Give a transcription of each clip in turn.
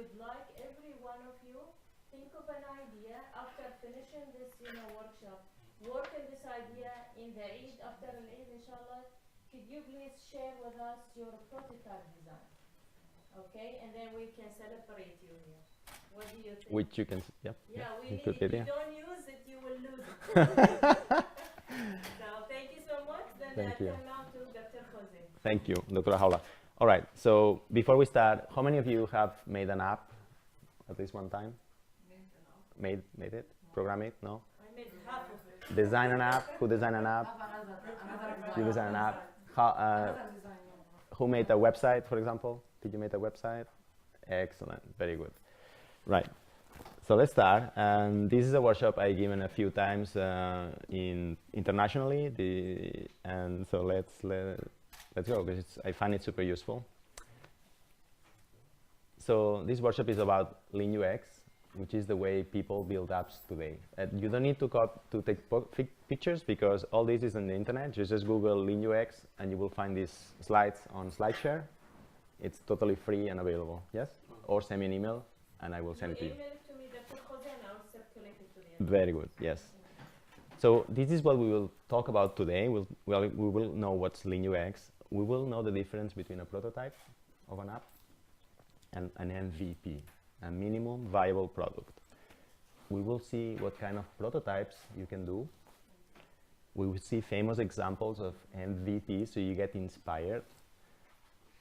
would like every one of you think of an idea after finishing this, workshop. Work on this idea in the Eid, after Eid, inshallah. Could you please share with us your prototype design? Okay, and then we can celebrate you here. What do you think? Which you can, Yeah, we need, good if idea. you don't use it, you will lose it. So thank you so much. Then I turn now to Dr. Jose. Thank you, Dr. Haula. All right, so before we start, how many of you have made an app at least one time? Made it? Program it? No? I made half of it. Design an app? Who designed an app? You design an app? How, who made a website, for example? Did you make a website? Excellent, very good. Right, so let's start. This is a workshop I've given a few times internationally, and so let's go, because I find it super useful. So this workshop is about Lean UX, which is the way people build apps today. You don't need to take pictures, because all this is on the internet. You just Google Lean UX, and you will find these slides on SlideShare. It's totally free and available, yes? Or send me an email, and I will send it to you. Email it to me, Dr. Jose, and I'll circulate it to the Very good, yes. So this is what we will talk about today. We will know what's Lean UX. We will know the difference between a prototype of an app and an MVP, a minimum viable product. We will see what kind of prototypes you can do. We will see famous examples of MVPs, so you get inspired.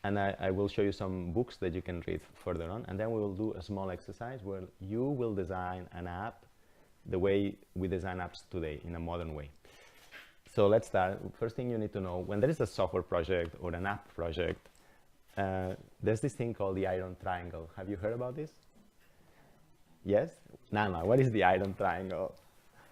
And I will show you some books that you can read further on. And then we will do a small exercise where you will design an app the way we design apps today, in a modern way. So let's start. First thing you need to know, when there is a software project or an app project, there's this thing called the iron triangle. Have you heard about this? Yes? Nana, what is the iron triangle?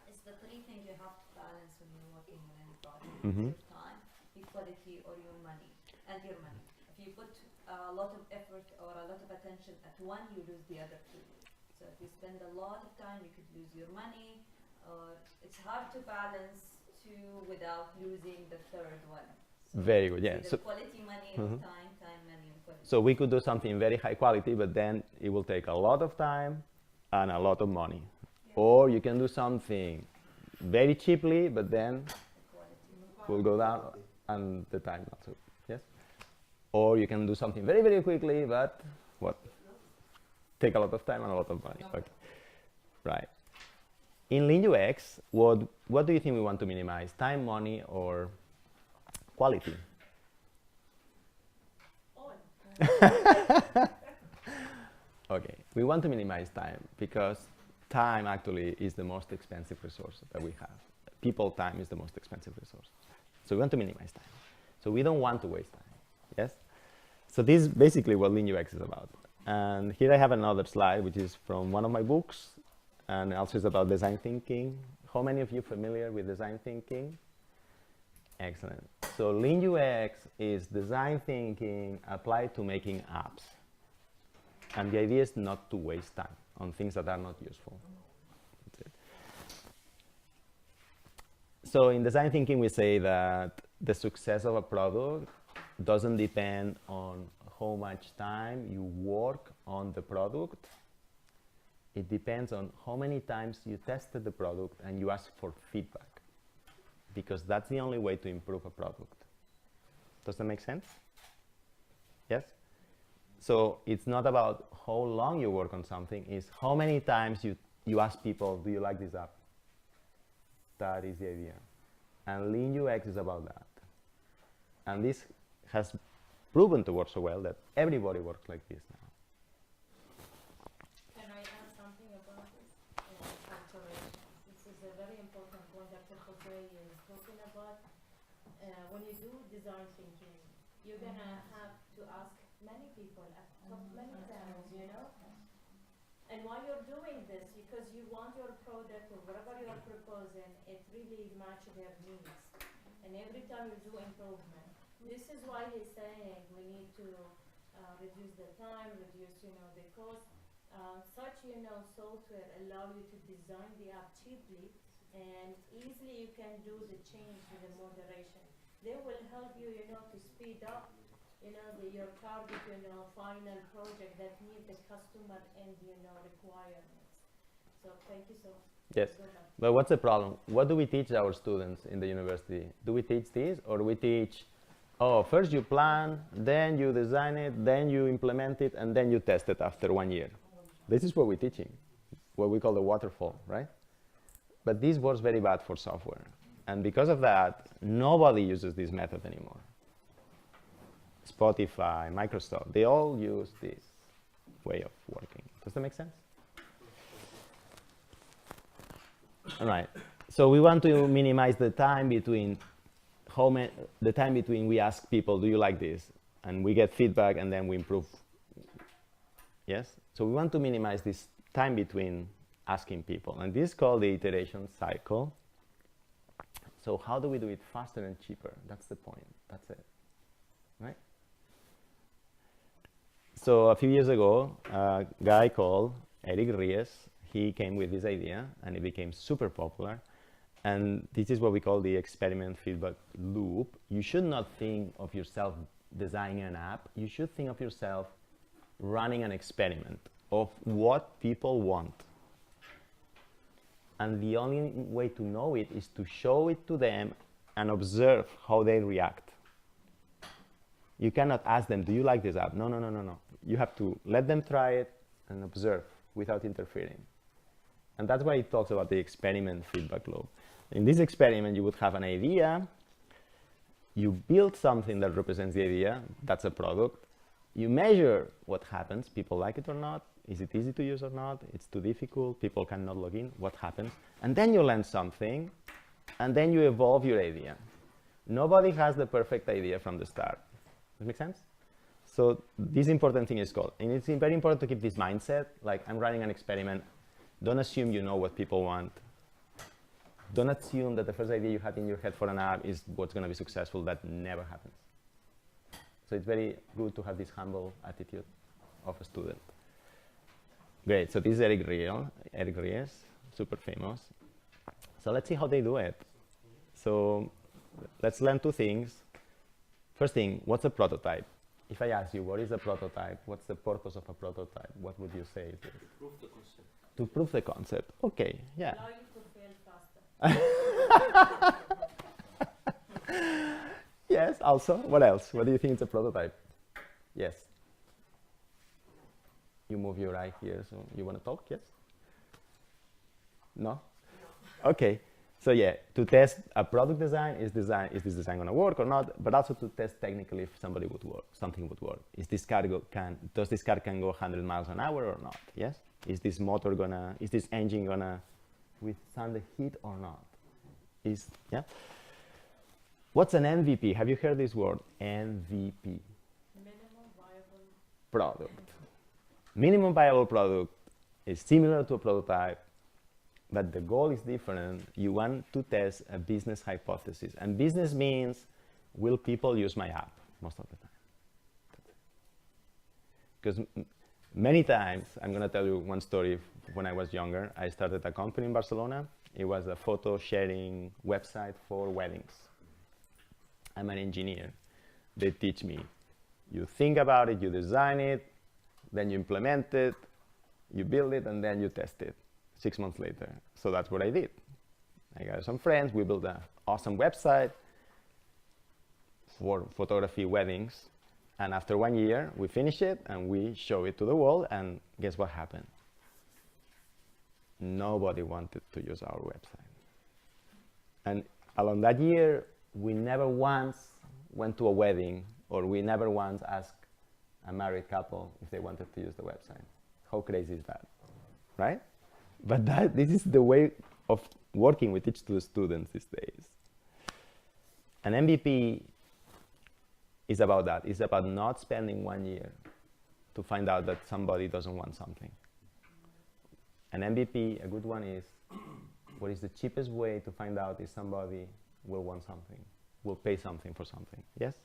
It's the three things you have to balance when you're working on any project. Mm-hmm. Your time, your quality, or your money. And your money. If you put a lot of effort or a lot of attention at one, you lose the other two. So if you spend a lot of time, you could lose your money. Or it's hard to balance two without losing the third one. So very good, yeah. So quality, money, and time, money, and quality. So we could do something very high quality, but then it will take a lot of time and a lot of money. Yeah. Or you can do something very cheaply, but then will go down and the time not so, yes? Or you can do something very, very quickly, but what? Take a lot of time and a lot of money. Okay. Right. In Lean UX, what do you think we want to minimize? Time, money, or quality? Okay, we want to minimize time, because time actually is the most expensive resource that we have. People time is the most expensive resource. So we want to minimize time. So we don't want to waste time, yes? So this is basically what Lean UX is about. And here I have another slide, which is from one of my books, and also is about design thinking. How many of you are familiar with design thinking? Excellent. So Lean UX is design thinking applied to making apps. And the idea is not to waste time on things that are not useful. That's it. So in design thinking, we say that the success of a product doesn't depend on how much time you work on the product. It depends on how many times you tested the product and you ask for feedback, because that's the only way to improve a product. Does that make sense? Yes? So it's not about how long you work on something, it's how many times you ask people, do you like this app? That is the idea. And Lean UX is about that. And this has proven to work so well that everybody works like this now. Can I add something about this? Actually, this is a very important point Dr. Jose is talking about. When you do design thinking, you're going to have to ask many people, many times, And why you're doing this, because you want your product or whatever you're proposing, it really matches their needs. And every time you do improvement. This is why he's saying we need to reduce the time, reduce, the cost. Such, software allow you to design the app cheaply, and easily you can do the change with the moderation. They will help you, to speed up your target, final project that meet the customer and, requirements. So thank you so much. Yes. But what's the problem? What do we teach our students in the university? Do we teach this, or do we teach, oh, first you plan, then you design it, then you implement it, and then you test it after 1 year? This is what we're teaching, what we call the waterfall, right? But this works very bad for software. And because of that, nobody uses this method anymore. Spotify, Microsoft, they all use this way of working. Does that make sense? All right. So we want to minimize the time between we ask people, do you like this? And we get feedback, and then we improve. Yes? So we want to minimize this time between asking people. And this is called the iteration cycle. So how do we do it faster and cheaper? That's the point. That's it. Right? So a few years ago, a guy called Eric Ries, he came with this idea, and it became super popular. And this is what we call the experiment feedback loop. You should not think of yourself designing an app. You should think of yourself running an experiment of what people want. And the only way to know it is to show it to them and observe how they react. You cannot ask them, do you like this app? No, no, no, no, no. You have to let them try it and observe without interfering. And that's why it talks about the experiment feedback loop. In this experiment, you would have an idea. You build something that represents the idea. That's a product. You measure what happens. People like it or not. Is it easy to use or not? It's too difficult. People cannot log in. What happens? And then you learn something, and then you evolve your idea. Nobody has the perfect idea from the start. Does that make sense? So this important thing is called, and it's very important to keep this mindset, like I'm running an experiment. Don't assume you know what people want. Don't assume that the first idea you had in your head for an app is what's going to be successful. That never happens. So it's very good to have this humble attitude of a student. Great, so this is Eric Ries, super famous. So let's see how they do it. So let's learn two things. First thing, what's a prototype? If I ask you, what is a prototype? What's the purpose of a prototype? What would you say it is? To prove the concept. To prove the concept. Okay, yeah. Allow you to fail faster. Yes, also. What else? What do you think is a prototype? Yes. You move your eye here, so you want to talk? Yes? No? Okay. So yeah, to test a product design, is this design going to work or not? But also to test technically if something would work. Does this car can go 100 miles an hour or not? Yes? Is this engine gonna withstand the heat or not? Yeah? What's an MVP? Have you heard this word? MVP. Minimum viable product. Minimum viable product is similar to a prototype, but the goal is different. You want to test a business hypothesis. And business means, will people use my app most of the time? Because many times, I'm going to tell you one story. When I was younger, I started a company in Barcelona. It was a photo sharing website for weddings. I'm an engineer. They teach me. You think about it, you design it, then you implement it, you build it, and then you test it 6 months later. So that's what I did. I got some friends. We built an awesome website for photography weddings. And after 1 year, we finish it, and we show it to the world, and guess what happened? Nobody wanted to use our website. And along that year, we never once went to a wedding, or we never once asked a married couple if they wanted to use the website. How crazy is that, right? But this is the way of working we teach to the students these days. An MVP is about that. It's about not spending 1 year to find out that somebody doesn't want something. An MVP, a good one, is what is the cheapest way to find out if somebody will want something, will pay something for something. Yes?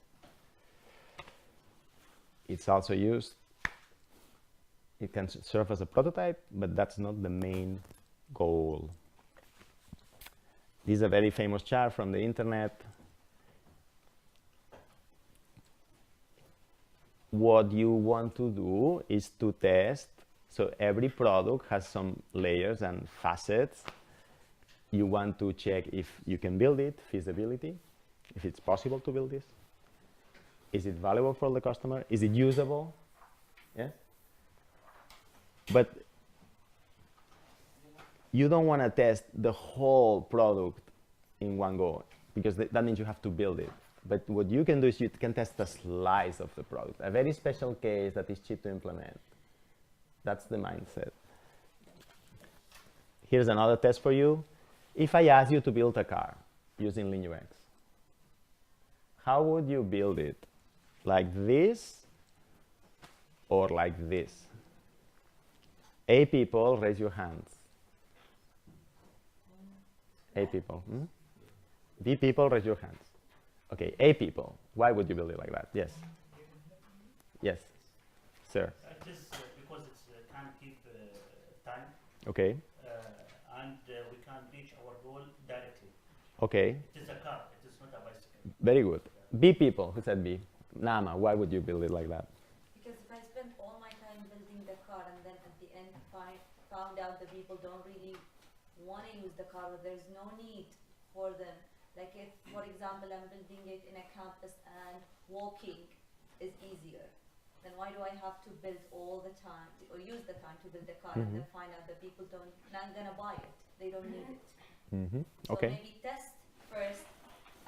It's also used, it can serve as a prototype, but that's not the main goal. This is a very famous chart from the internet. what you want to do is to test. So every product has some layers and facets. You want to check if you can build it, feasibility, if it's possible to build this. Is it valuable for the customer? Is it usable? Yeah. But you don't want to test the whole product in one go, because that means you have to build it. But what you can do is you can test a slice of the product, a very special case that is cheap to implement. That's the mindset. Here's another test for you. If I ask you to build a car using LeanUX, how would you build it? Like this or like this? A people, raise your hands. A people. Hmm? B people, raise your hands. Okay, A people. Why would you build it like that? Yes. Yes, sir. Just because it's can keep time. Okay. And we can reach our goal directly. Okay. It is a car. It is not a bicycle. Very good. B people. Who said B? Nama. Why would you build it like that? Because if I spend all my time building the car and then at the end found out that people don't really want to use the car, or there's no need for them. Like if, for example, I'm building it in a campus and walking is easier, then why do I have to build all the time or use the time to build the car and then find out that people not gonna buy it, they don't need it. So Okay. maybe test first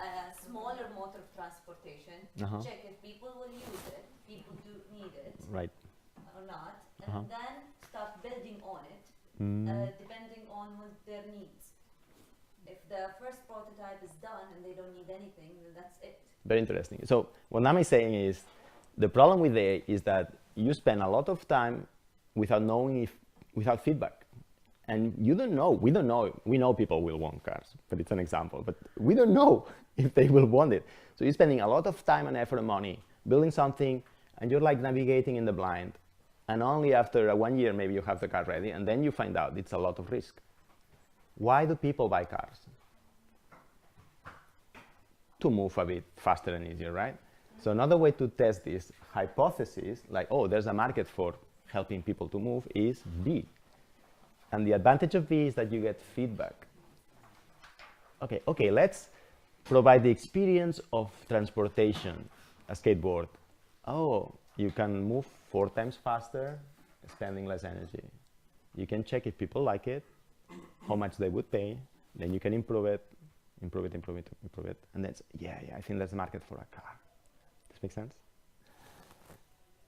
a smaller mode of transportation, check if people will use it, people do need it Right. or not, and then start building on it, depending on what their needs. If the first prototype is done and they don't need anything, then that's it. Very interesting. So what Nama is saying is, the problem with A is that you spend a lot of time without knowing without feedback. And you don't know, we don't know, we know people will want cars, but it's an example, but we don't know if they will want it. So you're spending a lot of time and effort and money building something, and you're like navigating in the blind. And only after 1 year, maybe you have the car ready, and then you find out it's a lot of risk. Why do people buy cars? To move a bit faster and easier, right? So another way to test this hypothesis, like, oh, there's a market for helping people to move, is B. And the advantage of B is that you get feedback. Okay, let's provide the experience of transportation, a skateboard. Oh, you can move 4 times faster, spending less energy. You can check if people like it, how much they would pay, then you can improve it. And then, yeah, I think there's a market for a car. Does this make sense?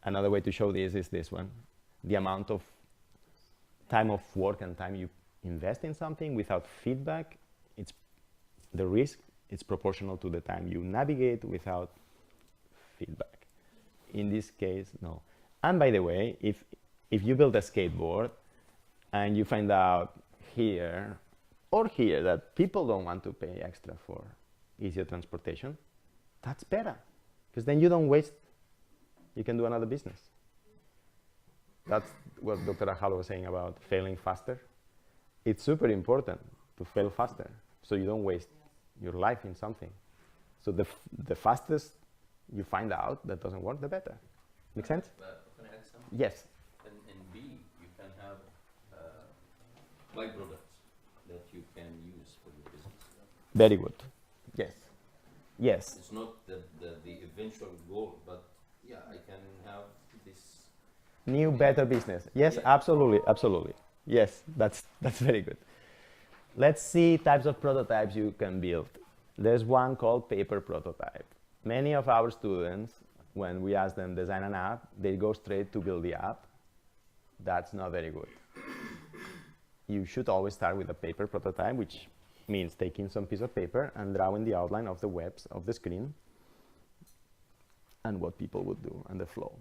Another way to show this is this one. The amount of time of work and time you invest in something without feedback, the risk is proportional to the time you navigate without feedback. In this case, no. And by the way, if you build a skateboard and you find out here or here that people don't want to pay extra for easier transportation, that's better, because then you don't waste, you can do another business. That's what Dr. Ahalo was saying about failing faster. It's super important to fail faster, so you don't waste your life in something. So the fastest you find out that doesn't work, the better. Make sense? Can I add something? Yes. In B, you can have byproducts that you can use for your business. Very good. Yes. Yes. It's not the eventual goal, but yeah, I can have this New, better business. Yes, Yeah. absolutely. Yes, that's very good. Let's see types of prototypes you can build. There's one called paper prototype. Many of our students, when we ask them design an app, they go straight to build the app. That's not very good. You should always start with a paper prototype, which means taking some piece of paper and drawing the outline of the webs of the screen and what people would do and the flow.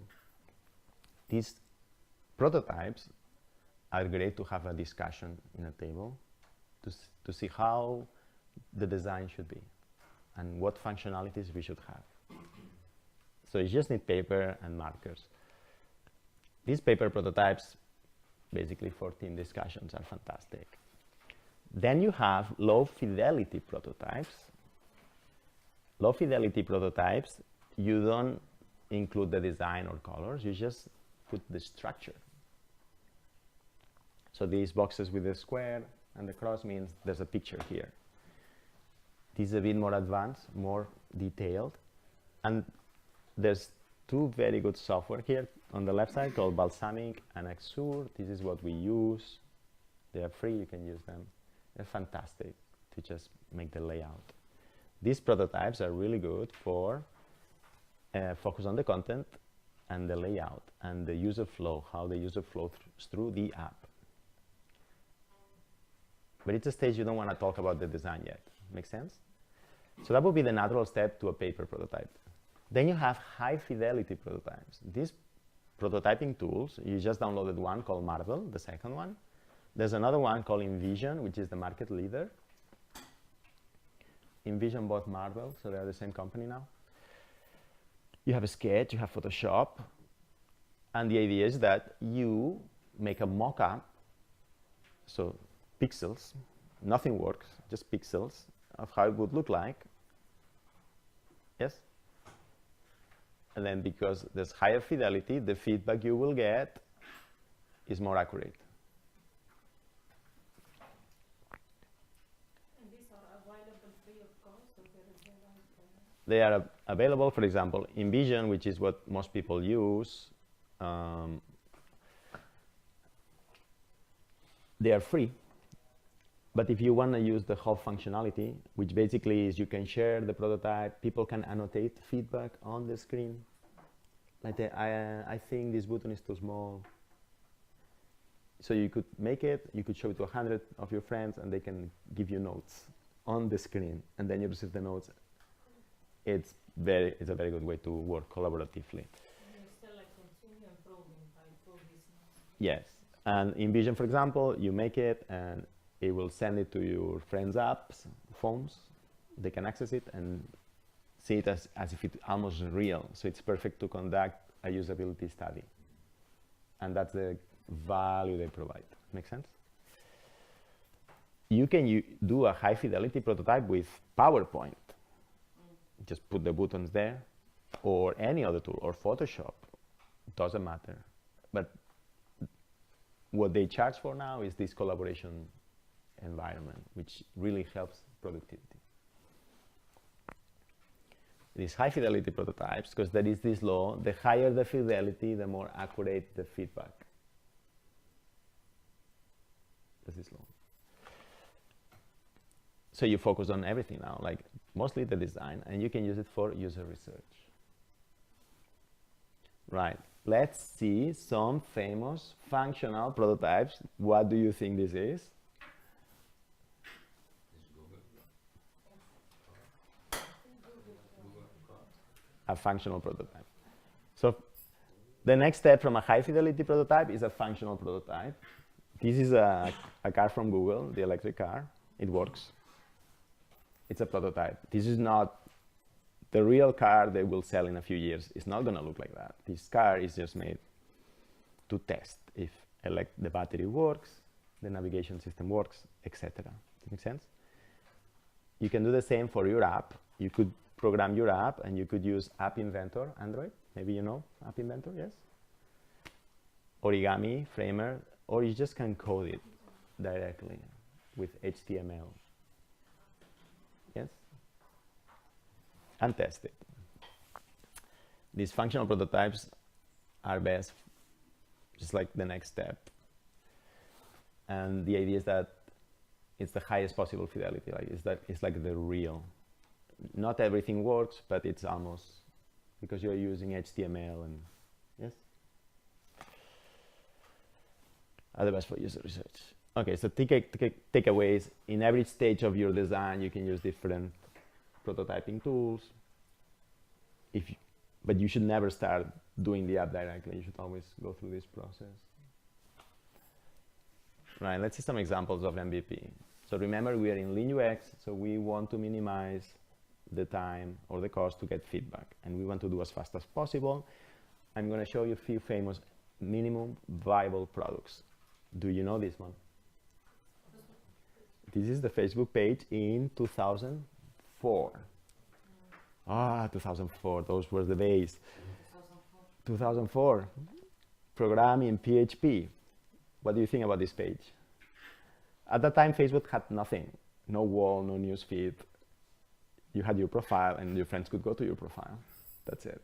These prototypes are great to have a discussion in a table to see how the design should be and what functionalities we should have. So you just need paper and markers. These paper prototypes, basically for team discussions, are fantastic. Then you have low fidelity prototypes. Low fidelity prototypes, you don't include the design or colors. You just put the structure. So these boxes with the square and the cross means there's a picture here. This is a bit more advanced, more detailed. And there's two very good software here on the left side called Balsamiq and Exur. This is what we use. They are free, you can use them. They're fantastic to just make the layout. These prototypes are really good for focus on the content and the layout and the user flow, how the user flows through the app. But it's a stage you don't want to talk about the design yet. Make sense? So that would be the natural step to a paper prototype. Then you have high fidelity prototypes. These prototyping tools, you just downloaded one called Marvel, the second one. There's another one called InVision, which is the market leader. InVision bought Marvel, so they're the same company now. You have a Sketch, you have Photoshop, and the idea is that you make a mock-up, so pixels, nothing works, just pixels of how it would look like. Yes? And then because there's higher fidelity, the feedback you will get is more accurate. And these are available free of cost, or there is a like, They are available, for example, InVision, which is what most people use. They are free. But if you want to use the whole functionality, which basically is you can share the prototype, people can annotate feedback on the screen. Like I think this button is too small. So you could make it, you could show it to 100 of your friends, and they can give you notes on the screen, and then you receive the notes. It's a very good way to work collaboratively. and you still like continue improving by these notes. Yes, and InVision, for example, you make it, and it will send it to your friends' apps, phones. They can access it and see it as if it's almost real. So it's perfect to conduct a usability study. And that's the value they provide. Make sense? You can do a high fidelity prototype with PowerPoint. Just put the buttons there, or any other tool, or Photoshop. Doesn't matter. But what they charge for now is this collaboration environment, which really helps productivity. These high fidelity prototypes, because there is this law, the higher the fidelity, the more accurate the feedback. There's this law. So you focus on everything now, like mostly the design, and you can use it for user research. Right, let's see some famous functional prototypes. What do you think this is? A functional prototype. So the next step from a high fidelity prototype is a functional prototype. This is a car from Google, the electric car. It works. It's a prototype. This is not the real car they will sell in a few years. It's not going to look like that. This car is just made to test if the battery works, the navigation system works, etc. Does that make sense? You can do the same for your app. You could program your app, and you could use App Inventor, Android. Maybe you know App Inventor, yes? Origami, Framer, or you just can code it directly with HTML. Yes? And test it. These functional prototypes are best, just like the next step. And the idea is that it's the highest possible fidelity. Like it's like the real. Not everything works, but it's almost, because you're using HTML and yes. Are the best for user research. Okay, so takeaways. In every stage of your design, you can use different prototyping tools. But you should never start doing the app directly. You should always go through this process. Right, let's see some examples of MVP. So remember, we are in Lean UX, so we want to minimize the time or the cost to get feedback, and we want to do as fast as possible. I'm going to show you a few famous minimum viable products. Do you know this one? This is the Facebook page in 2004. 2004, those were the days. 2004, programming PHP. What do you think about this page? At that time, Facebook had nothing. No wall, no news feed. You had your profile and your friends could go to your profile. That's it.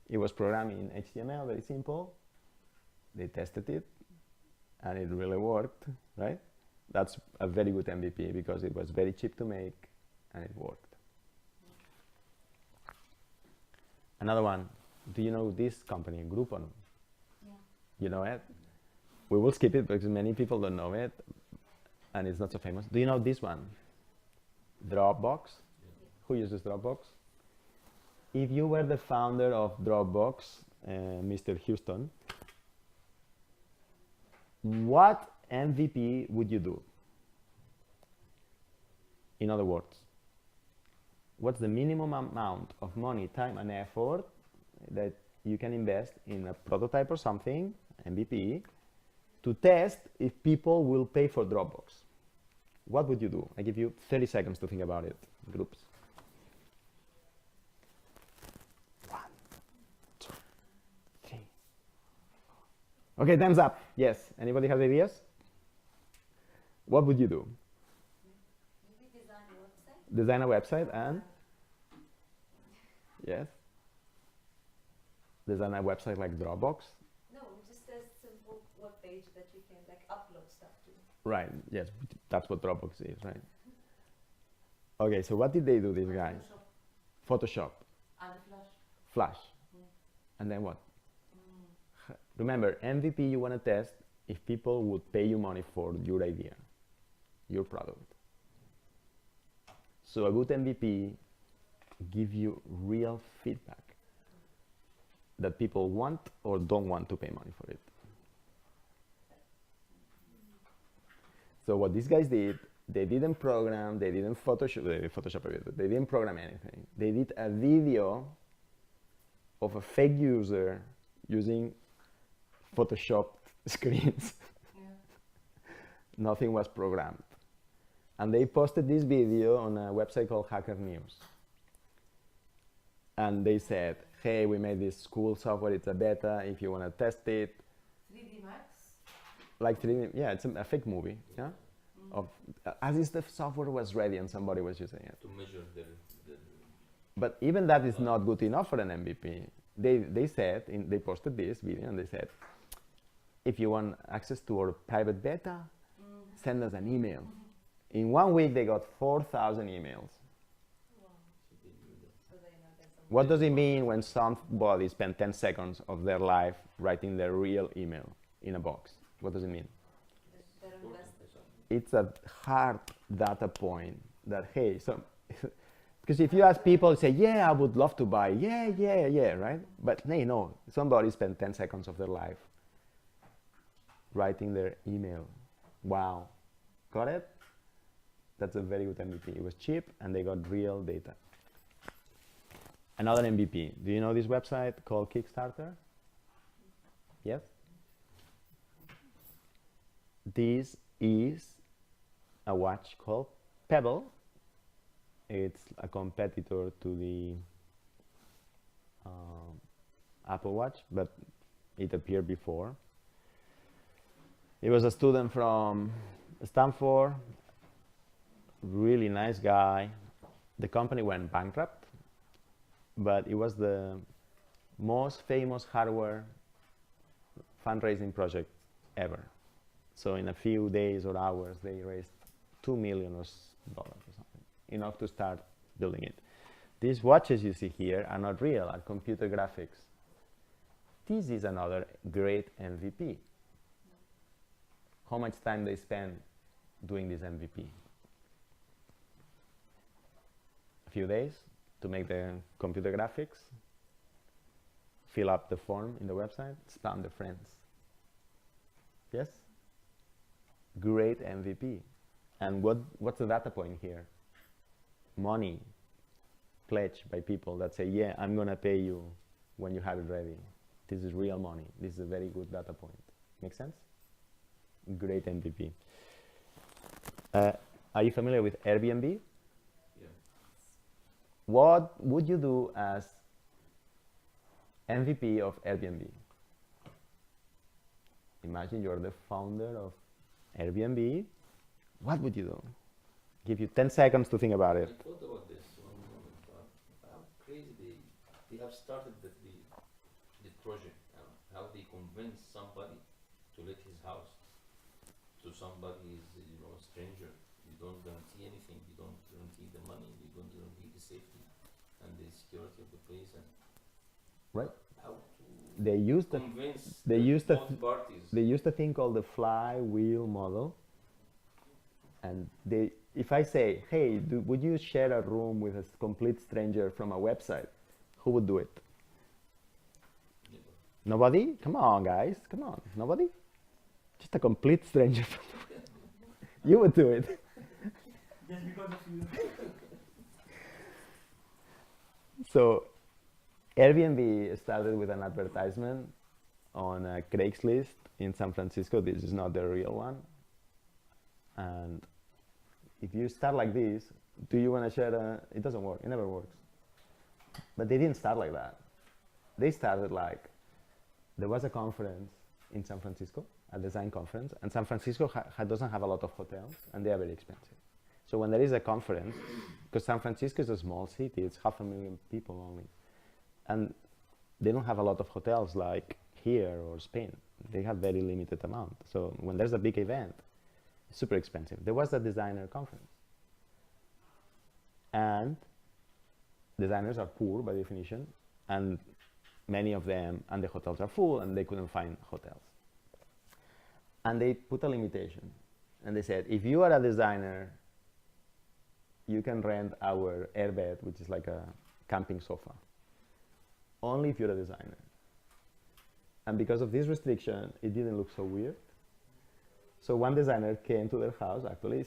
It was programming in HTML, very simple. They tested it and it really worked, right? That's a very good MVP because it was very cheap to make and it worked. Another one, do you know this company, Groupon? Yeah. You know it? We will skip it because many people don't know it and it's not so famous. Do you know this one? Dropbox? Yeah. Who uses Dropbox? If you were the founder of Dropbox, Mr. Houston, what MVP would you do? In other words, what's the minimum amount of money, time, and effort that you can invest in a prototype or something, MVP, to test if people will pay for Dropbox? What would you do? I give you 30 seconds to think about it, groups. 1, 2, 3. Okay, thumbs up. Yes. Anybody have ideas? What would you do? Maybe design a website. Design a website and? Yes. Design a website like Dropbox? No, just a simple web page that you can like upload stuff to. Right, yes, that's what Dropbox is, right? Okay, so what did they do, these guys? Photoshop. And Flash. Flash. And then what? Remember, MVP you want to test if people would pay you money for your idea, your product. So a good MVP gives you real feedback that people want or don't want to pay money for it. So what these guys did, they didn't program, they didn't Photoshop, they didn't program anything. They did a video of a fake user using Photoshop screens. Nothing was programmed. And they posted this video on a website called Hacker News. And they said, hey, we made this cool software, it's a beta, if you want to test it. 3D Max? Like 3D, yeah, it's a fake movie, yeah? Of, as if the software was ready and somebody was using it. To measure the But even that is not good enough for an MVP. They said, they posted this video and they said, if you want access to our private beta, send us an email. In 1 week, they got 4,000 emails. So they know there's some What does it mean when somebody spent 10 seconds of their life writing their real email in a box? What does it mean? they're invested. It's a hard data point that, hey, so, because if you ask people, say, yeah, I would love to buy, yeah, right? But hey, no, somebody spent 10 seconds of their life writing their email. Wow. Got it? That's a very good MVP. It was cheap and they got real data. Another MVP. Do you know this website called Kickstarter? Yes? This is a watch called Pebble. It's a competitor to the Apple Watch, but it appeared before. He was a student from Stanford, really nice guy. The company went bankrupt, but it was the most famous hardware fundraising project ever. So in a few days or hours, they raised $2 million or something, enough to start building it. These watches you see here are not real, are computer graphics. This is another great MVP. How much time they spend doing this MVP? A few days to make the computer graphics, fill up the form in the website, spam the friends. Yes? Great MVP. And what's the data point here? Money pledged by people that say, yeah, I'm going to pay you when you have it ready. This is real money. This is a very good data point. Make sense? Great MVP. Are you familiar with Airbnb? Yeah. What would you do as MVP of Airbnb. Imagine you're the founder of Airbnb. What would you do? Give you 10 seconds to think about it. I thought about this one moment, but how crazy they have started the project, how they convince somebody to let his house to somebody is, a stranger. You don't guarantee anything, you don't guarantee the money, you don't guarantee the safety and the security of the place, and Right. how to They used convince both parties. They used a thing called the flywheel model. And if I say, hey, would you share a room with a complete stranger from a website? Who would do it? Nobody? Come on, guys. Come on. Nobody? Just a complete stranger. You would do it. Just because of you. So Airbnb started with an advertisement on Craigslist in San Francisco. This is not the real one. And if you start like this, do you want to share it doesn't work. It never works. But they didn't start like that. They started like, there was a conference in San Francisco, a design conference, and San Francisco doesn't have a lot of hotels, and they are very expensive. So when there is a conference, because San Francisco is a small city, it's 500,000 people only, and they don't have a lot of hotels like here or Spain. They have very limited amount. So when there's a big event, it's super expensive. There was a designer conference, and designers are poor by definition, and many of them, and the hotels are full, and they couldn't find hotels. And they put a limitation, and they said, if you are a designer, you can rent our airbed, which is like a camping sofa, only if you're a designer. And because of this restriction, it didn't look so weird. So one designer came to their house, actually.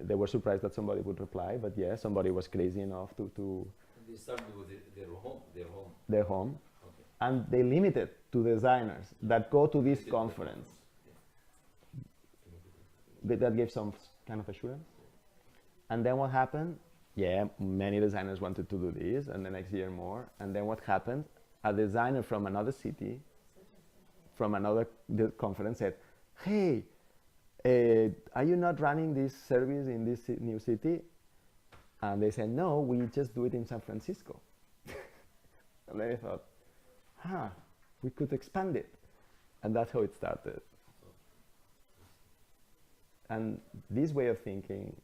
They were surprised that somebody would reply, but yeah, somebody was crazy enough to They started with their home. their home. Okay. And they limited to designers that go to this conference. That gave some kind of assurance. And then what happened? Yeah, many designers wanted to do this, and the next year more. And then what happened? A designer from another city, from another conference said, hey, are you not running this service in this new city? And they said, no, we just do it in San Francisco. And then I thought, we could expand it. And that's how it started. And this way of thinking,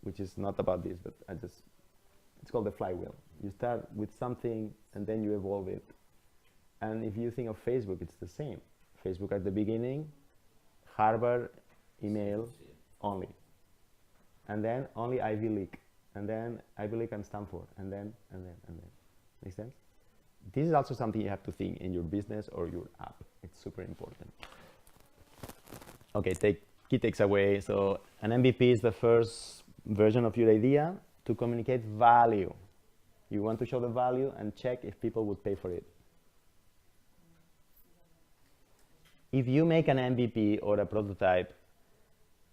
which is not about this, but it's called the flywheel. You start with something and then you evolve it. And if you think of Facebook, it's the same. Facebook at the beginning, Harvard email only. And then only Ivy League. And then Ivy League and Stanford. And then. Make sense? This is also something you have to think in your business or your app. It's super important. Okay, key takes away. So an MVP is the first version of your idea to communicate value. You want to show the value and check if people would pay for it. If you make an MVP or a prototype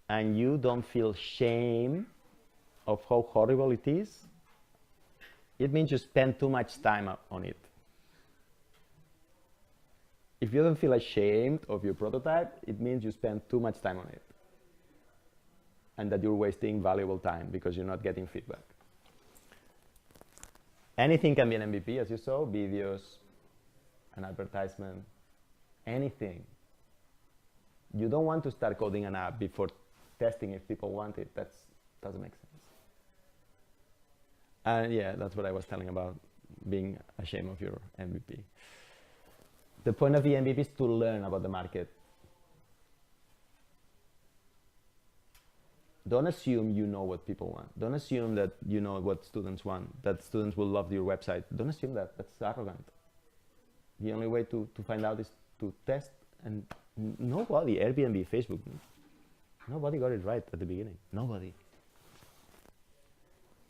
and you don't feel shame of how horrible it is, it means you spend too much time on it. If you don't feel ashamed of your prototype, it means you spend too much time on it, and that you're wasting valuable time because you're not getting feedback. Anything can be an MVP, as you saw, videos, an advertisement, anything. You don't want to start coding an app before testing if people want it. That doesn't make sense. And yeah, that's what I was telling about being ashamed of your MVP. The point of the MVP is to learn about the market. Don't assume you know what people want. Don't assume that you know what students want, that students will love your website. Don't assume that. That's arrogant. The only way to find out is to test, and nobody, Airbnb, Facebook, nobody got it right at the beginning. Nobody.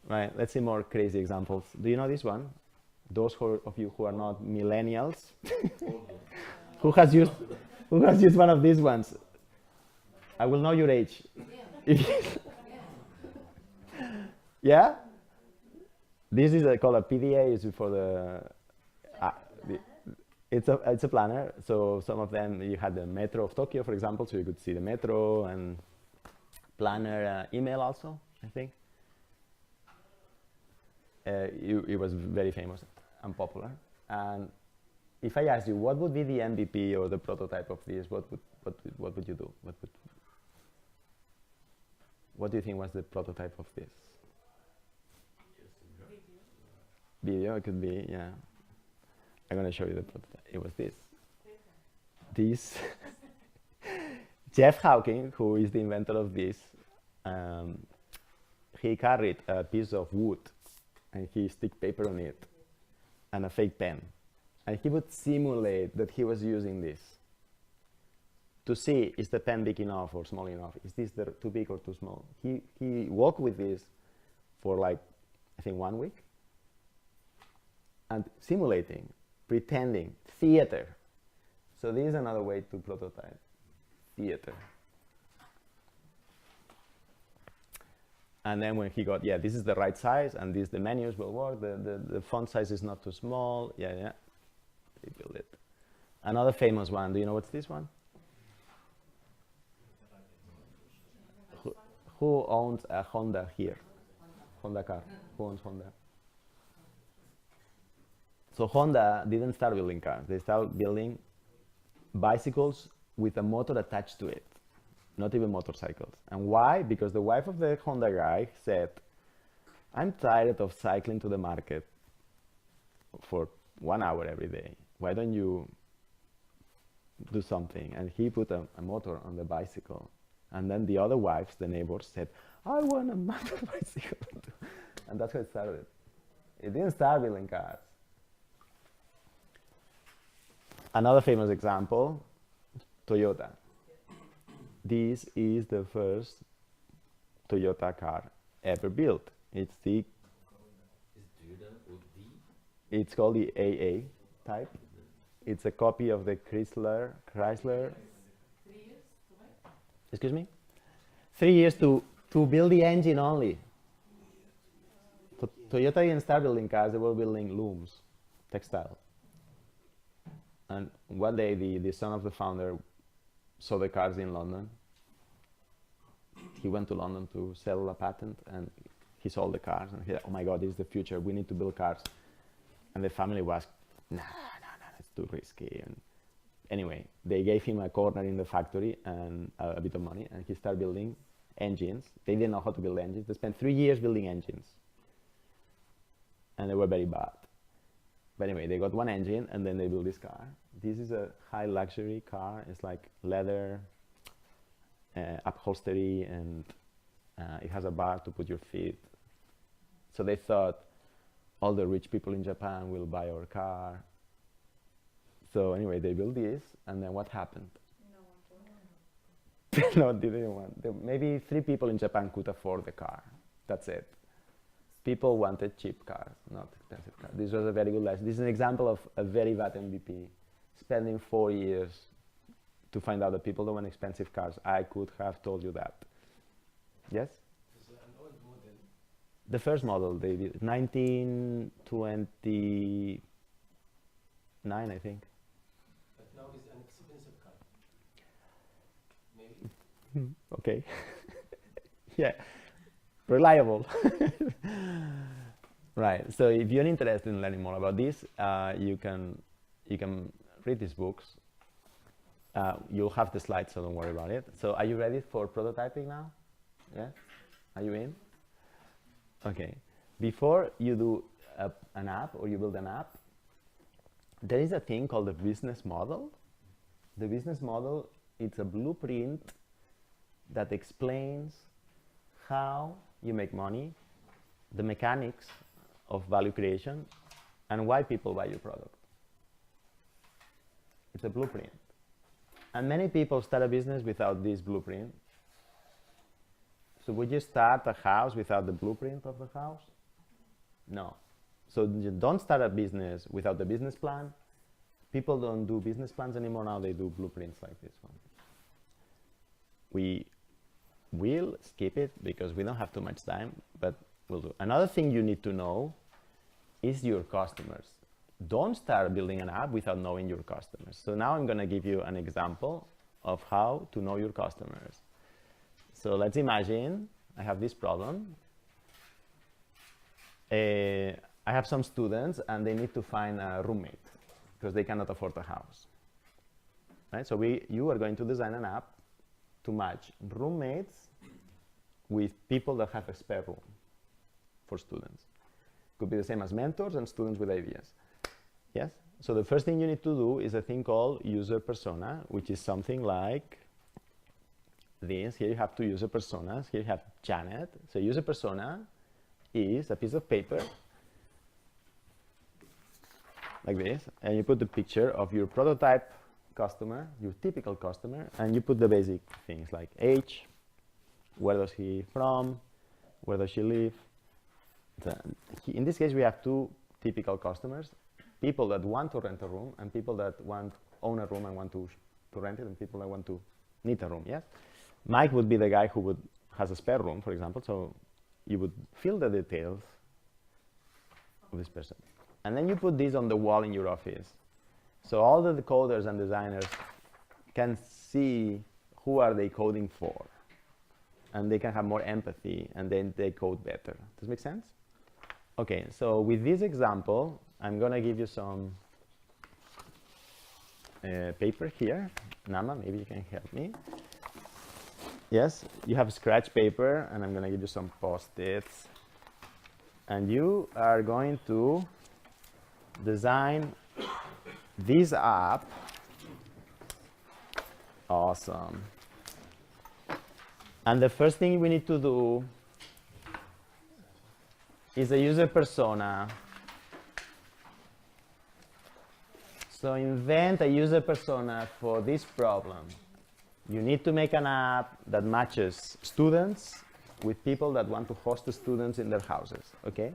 Right, let's see more crazy examples. Do you know this one? Those of you who are not millennials, who has used one of these ones? I will know your age. Yeah? This is called a PDA, is for the It's a planner. So some of them, you had the metro of Tokyo, for example, so you could see the metro, and planner email also, I think. It was very famous and popular. And if I asked you, what would be the MVP or the prototype of this, what would you do? What do you think was the prototype of this? Video, it could be, yeah. I'm going to show you the prototype. It was this. This. Jeff Hawking, who is the inventor of this, he carried a piece of wood and he stick paper on it and a fake pen. And he would simulate that he was using this to see, is the pen big enough or small enough? Is this too big or too small? He walked with this for like, I think 1 week. And simulating, pretending, theater. So this is another way to prototype, theater. And then when he got, this is the right size, and the menus will work, the font size is not too small, they build it. Another famous one, do you know what's this one? Who owns a Honda here? Honda car, who owns Honda? So Honda didn't start building cars, they started building bicycles with a motor attached to it, not even motorcycles. And why? Because the wife of the Honda guy said, I'm tired of cycling to the market for 1 hour every day. Why don't you do something? And he put a motor on the bicycle. And then the other wives, the neighbors, said, I want a motor bicycle too. And that's how it started. It didn't start building cars. Another famous example, Toyota. This is the first Toyota car ever built. It's the. Is Toyota with D? It's called the AA type. It's a copy of the Chrysler. 3 years to wait? Excuse me? 3 years to build the engine only. Toyota didn't start building cars, they were building looms, textile. And one day the son of the founder saw the cars in London. He went to London to sell a patent and he sold the cars and he said, oh my God, this is the future, we need to build cars. And the family was, no, it's too risky. And anyway, they gave him a corner in the factory and a bit of money and he started building engines. They didn't know how to build engines. They spent 3 years building engines. And they were very bad. But anyway, they got one engine and then they built this car. This is a high luxury car. It's like leather, upholstery, and it has a bar to put your feet. So they thought all the rich people in Japan will buy our car. So anyway, they built this, and then what happened? No, they didn't want. Maybe 3 people in Japan could afford the car. That's it. People wanted cheap cars, not expensive cars. This was a very good lesson. This is an example of a very bad MVP. Spending 4 years to find out that people don't want expensive cars. I could have told you that. Yes? It's an old model. The first model, they did 1929, I think. But now it's an expensive car. Maybe. Okay. Yeah. Reliable. Right. So if you're interested in learning more about this, you can read these books. You'll have the slides, so don't worry about it. So are you ready for prototyping now? Yeah? Are you in? Okay. Before you do an app or you build an app, there is a thing called the business model. The business model, it's a blueprint that explains how you make money, the mechanics of value creation, and why people buy your product. It's a blueprint. And many people start a business without this blueprint. So would you start a house without the blueprint of the house? No. So you don't start a business without the business plan. People don't do business plans anymore now, they do blueprints like this one. We'll skip it because we don't have too much time, but we'll do. Another thing you need to know is your customers. don't start building an app without knowing your customers. So now I'm going to give you an example of how to know your customers. So let's imagine I have this problem. I have some students and they need to find a roommate because they cannot afford a house. Right? So you are going to design an app to match roommates with people that have a spare room for students. Could be the same as mentors and students with ideas. Yes? So the first thing you need to do is a thing called user persona, which is something like this. Here you have two user personas. Here you have Janet. So user persona is a piece of paper like this, and you put the picture of your prototype customer, your typical customer, and you put the basic things like age, where does he from, where does she live. In this case, we have two typical customers, people that want to rent a room and people that own a room and want to rent it, and people that want to need a room, yes? Mike would be the guy who has a spare room, for example, so you would fill the details of this person. And then you put this on the wall in your office. So all the coders and designers can see who are they coding for. And they can have more empathy, and then they code better. Does it make sense? Okay, so with this example, I'm going to give you some paper here. Nama, maybe you can help me. Yes, you have scratch paper, and I'm going to give you some post-its. And you are going to design this app. Awesome. And the first thing we need to do is a user persona. So invent a user persona for this problem. You need to make an app that matches students with people that want to host the students in their houses, okay?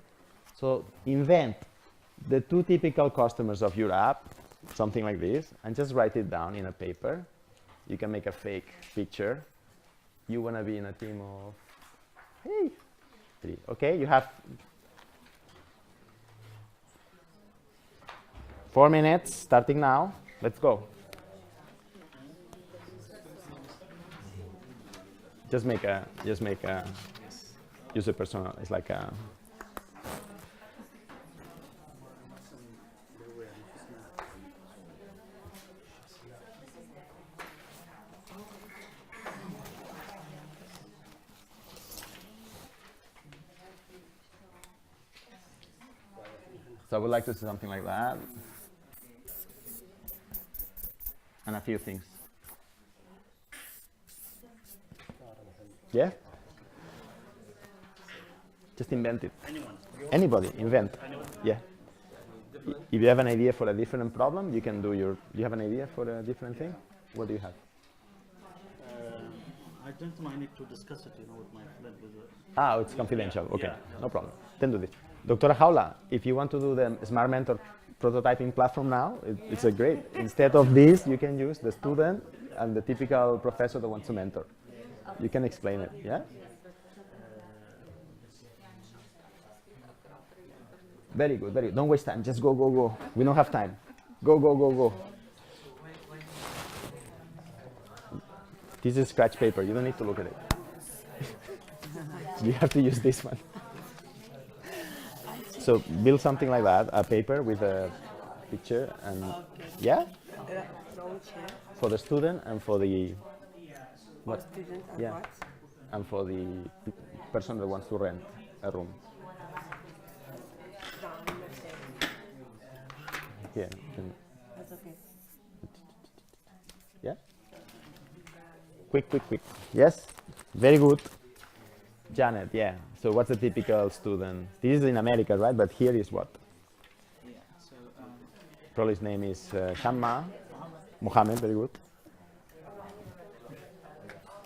So invent the two typical customers of your app, something like this, and just write it down in a paper. You can make a fake picture. You want to be in a team of, hey, 3. Okay, you have 4 minutes, starting now. Let's go. Just make a user persona. It's like a. So I would like to see something like that. And a few things. Yeah? Just invent it. Anyone. Anybody, invent. Anyone. Yeah. If you have an idea for a different problem, you can do your. You have an idea for a different thing? What do you have? I don't know. I need to discuss it, with my friend. It's confidential. Okay, Yeah. no problem. Then do this. Dr. Jaula, if you want to do the Smart Mentor prototyping platform now, it's a great. Instead of this, you can use the student and the typical professor that wants to mentor. You can explain it, yeah? Very good, very good. Don't waste time. Just go, go, go. We don't have time. Go, go, go, go. This is scratch paper. You don't need to look at it. You have to use this one. So build something like that, a paper with a picture, and yeah? For the student and for the what? Student and Yeah. what? And for the person that wants to rent a room. Yeah. That's okay. Yeah? Quick, quick, quick. Yes? Very good. Janet, yeah. So what's a typical student? This is in America, right? But here is what? Yeah, so Probably his name is Shamma. Mohammed, very good.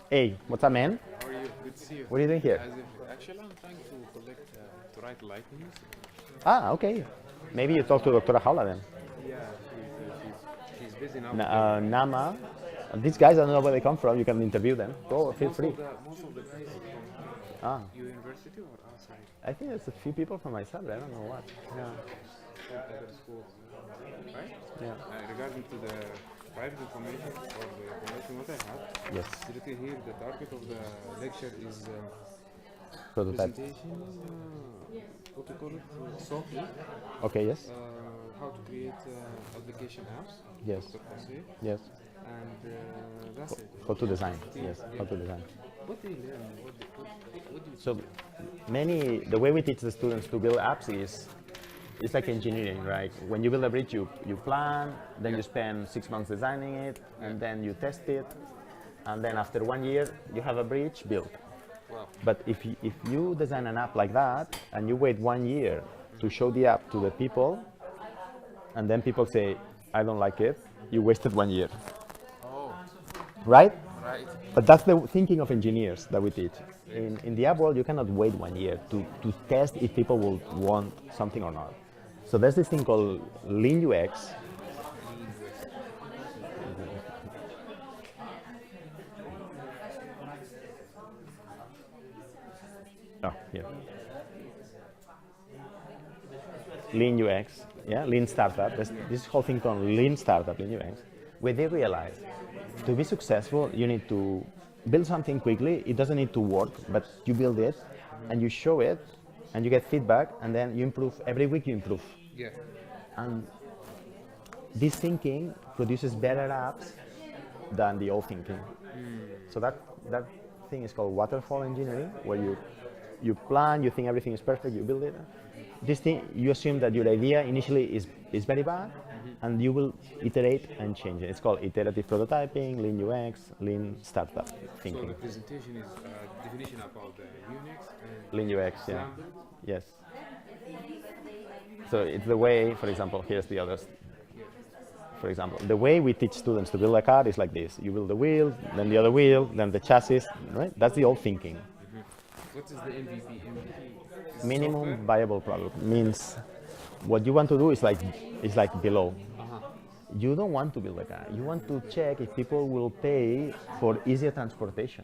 Hey, what's up, man? How are you? Good to see you. What are you doing here? Actually, I'm trying to collect, to write lightnings. Okay. Maybe you talk to Dr. Jaula then. Yeah, she's busy now. Nama. These guys, I don't know where they come from. You can interview them. Go, feel free. Most of the guys from Ah, university or outside? I think there's a few people from my side, but I don't know what. Other schools. right? Yeah. Regarding to the private information or the information what I have, Yes. it's written here the target of the lecture is Prototype. presentation, what to call it, software, Okay. Yes. how to create application apps, Yes. Dr. Jose, Yes. and that's it. How to design. Yeah, Yes. yeah. How to design. What they learn, what do you So teach them? the way we teach the students to build apps is, it's like engineering, right? When you build a bridge, you plan, then you spend 6 months designing it, and then you test it, and then after 1 year, you have a bridge built. Wow. But if you design an app like that, and you wait 1 year to show the app to the people, and then people say, I don't like it, you wasted 1 year, Oh, right? right. But that's the thinking of engineers that we teach. In the app world, you cannot wait 1 year to test if people will want something or not. So there's this thing called Lean UX. Oh, here. Lean UX, yeah, Lean Startup. This whole thing called Lean Startup, Lean UX, where they realize to be successful, you need to build something quickly. It doesn't need to work, but you build it, and you show it, and you get feedback, and then you improve. Every week you improve. Yeah. And this thinking produces better apps than the old thinking. So that thing is called waterfall engineering, where you plan, you think everything is perfect, you build it. This thing, you assume that your idea initially is very bad, and you will iterate and change it. It's called iterative prototyping, Lean UX, Lean Startup So thinking. the presentation is definition about the Unix and Lean UX, yeah. example. Yes. So it's the way, for example, here's the others. For example, the way we teach students to build a car is like this. You build the wheel, then the other wheel, then the chassis, right? That's the old thinking. What is the MVP? MVP is Minimum software. viable product means what you want to do is like below. Uh-huh. You don't want to build a car. You want to check if people will pay for easier transportation.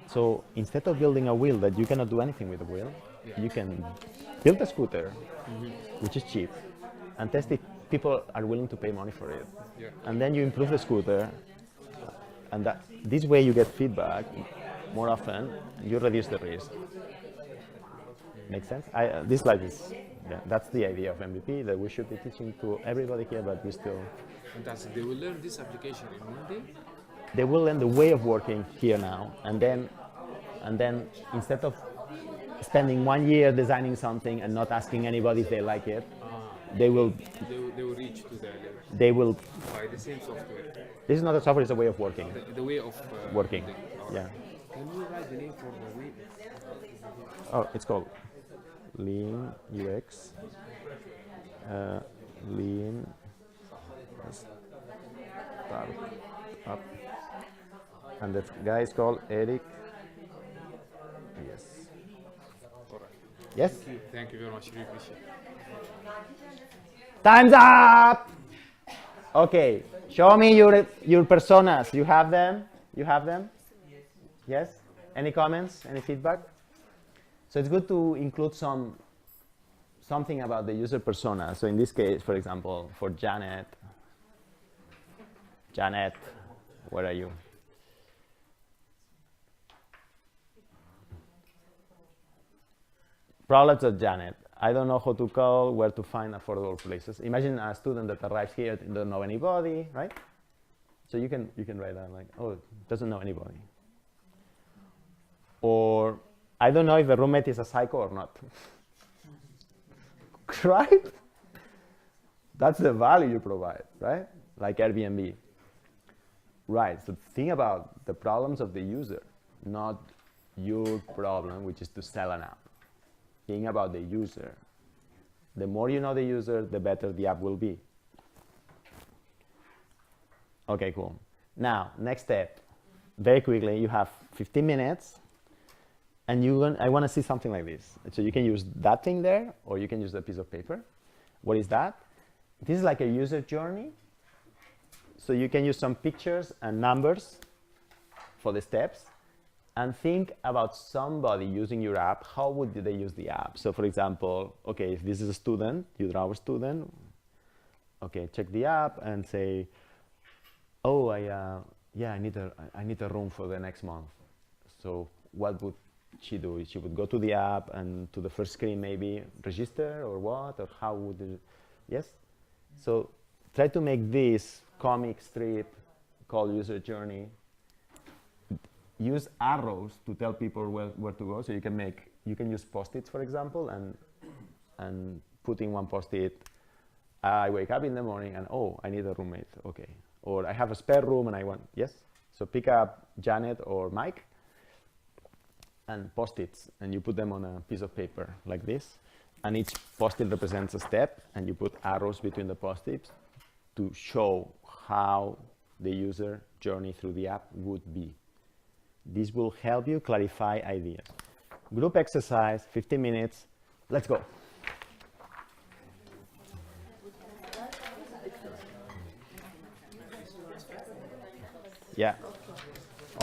So instead of building a wheel that you cannot do anything with the wheel, you can build a scooter, which is cheap, and test if people are willing to pay money for it. Yeah. And then you improve the scooter, and this way you get feedback more often, and you reduce the risk. Make sense? This slide is, that's the idea of MVP, that we should be teaching to everybody here, but we still, Fantastic. They will learn this application in 1 day. they will learn the way of working here now, and then instead of spending 1 year designing something and not asking anybody if they like it, they will They will reach to the level they will. by the same software. This is not a software; it's a way of working. The way of Working. the- Yeah. Can you write the name for the way? Oh, it's called Lean UX. Lean Startup. And the guy is called Eric. Yes. All right. Yes. Thank you very much. Really appreciate it. Time's up. Okay. Show me your personas. You have them? You have them? Yes? Any comments? Any feedback? So it's good to include something about the user persona. So in this case, for example, for Janet, where are you? Problems of Janet. I don't know how to call, where to find affordable places. Imagine a student that arrives here, doesn't know anybody, right? So you can write that like, oh, doesn't know anybody. Or I don't know if the roommate is a psycho or not. Right? That's the value you provide, right? Like Airbnb. Right, so think about the problems of the user, not your problem, which is to sell an app. Think about the user. The more you know the user, the better the app will be. Okay, cool. Now, next step. Very quickly, you have 15 minutes, and I want to see something like this. So you can use that thing there, or you can use a piece of paper. What is that? This is like a user journey. So you can use some pictures and numbers for the steps, and think about somebody using your app. How would they use the app? So for example, okay, if this is a student, you draw a student. okay, check the app and say, oh, yeah, I need a room for the next month. So what would she do? She would go to the app and to the first screen maybe register or what, or how would it, yes? So try to make this comic strip called user journey. Use arrows to tell people where to go. So you can use post-its, for example, and put in one post-it, I wake up in the morning and oh, I need a roommate, okay. Or I have a spare room and I want, yes? So pick up Janet or Mike and post-its, and you put them on a piece of paper like this, and each post-it represents a step, and you put arrows between the post-its to show how the user journey through the app would be. This will help you clarify ideas. Group exercise, 15 minutes, let's go. Yeah.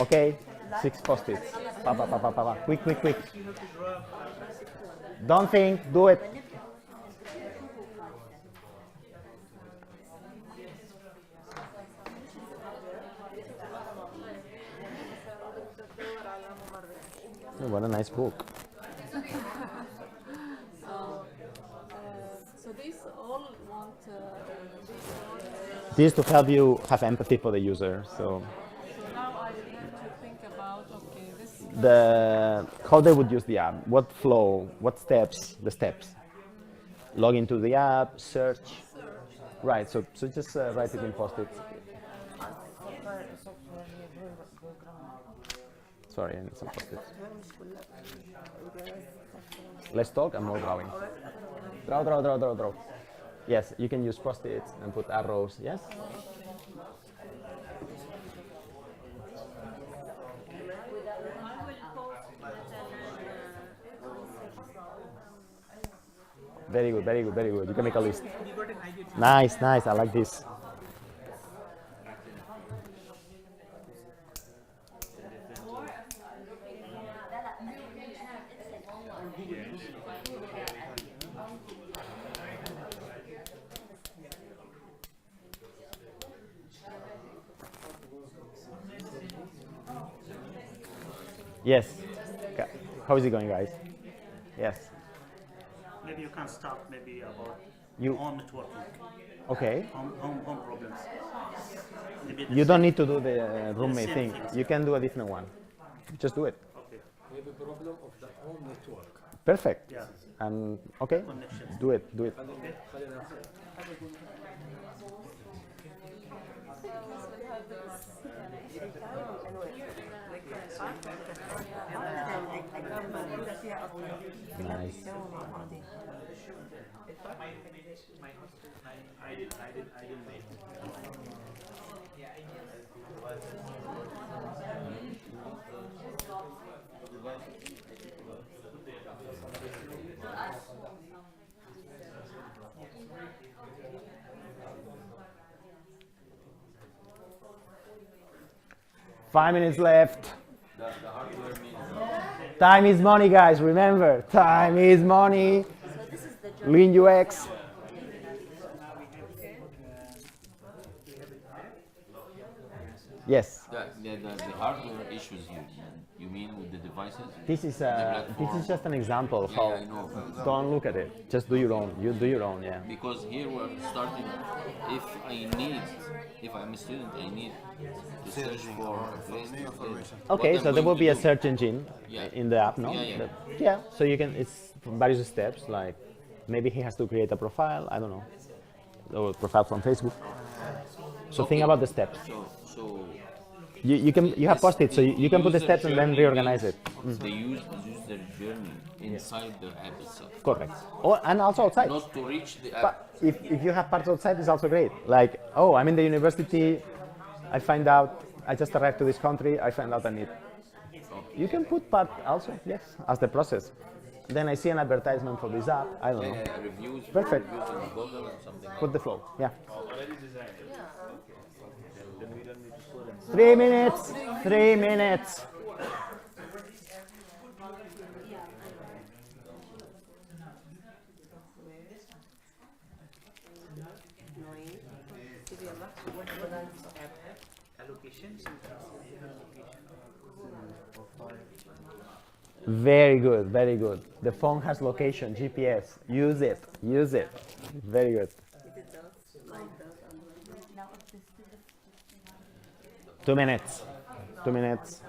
Okay, 6 post-its. Pa, pa, pa, pa, pa, pa. Quick, quick, quick. Don't think, do it. Oh, what a nice book. So these all want This is to help you have empathy for the user. So now I need to think about, okay, this how they would use the app, what flow, what steps, the steps. Log into the app, search. Right, so just write it in post-its. Sorry, I need some post-its. Less talk and more drawing. Draw. Yes, you can use post-its and put arrows, yes? Very good, very good, very good. You can make a list. Nice, nice, I like this. Yes. How is it going, guys? Yes. Maybe you can start maybe about You- home networking, Okay. home problems. Maybe the You don't same- need to do the roommate same thing. things. You can do a different one. Just do it. Okay. We have a problem of the home network. Perfect. Yeah. And okay, Connections. do it, do it. Nice. I didn't make Five minutes left. Time is money, guys. Remember, time is money. Lean UX. Yes. The hardware issues you mean with the devices? This is just an example. Yeah, How I know. don't look at it. Just do your own. You do your own. Yeah. Because here we're starting, if I'm a student, I need to search for a place to live. Okay, What so I'm there going will to be a do. search engine Yeah. in the app, no? Yeah. Yeah, so you can, it's various steps, like maybe he has to create a profile, I don't know, or a profile from Facebook. So think Okay. about the steps. So You have post-it, so you can put the user steps and then journey reorganize it. means the user journey inside the app itself, Correct. Or, and also outside. not to reach the app. But if you have parts outside, it's also great. Like, oh, I'm in the university, I find out, I just arrived to this country, I find out I need. You can put part also, yes, as the process. Then I see an advertisement for this app, I don't know. Reviews, Perfect. reviews in Google or something. Put the flow, yeah. 3 minutes, 3 minutes. Noise. Allocation. Very good, very good. The phone has location, GPS. Use it, use it. Very good. 2 minutes. 2 minutes.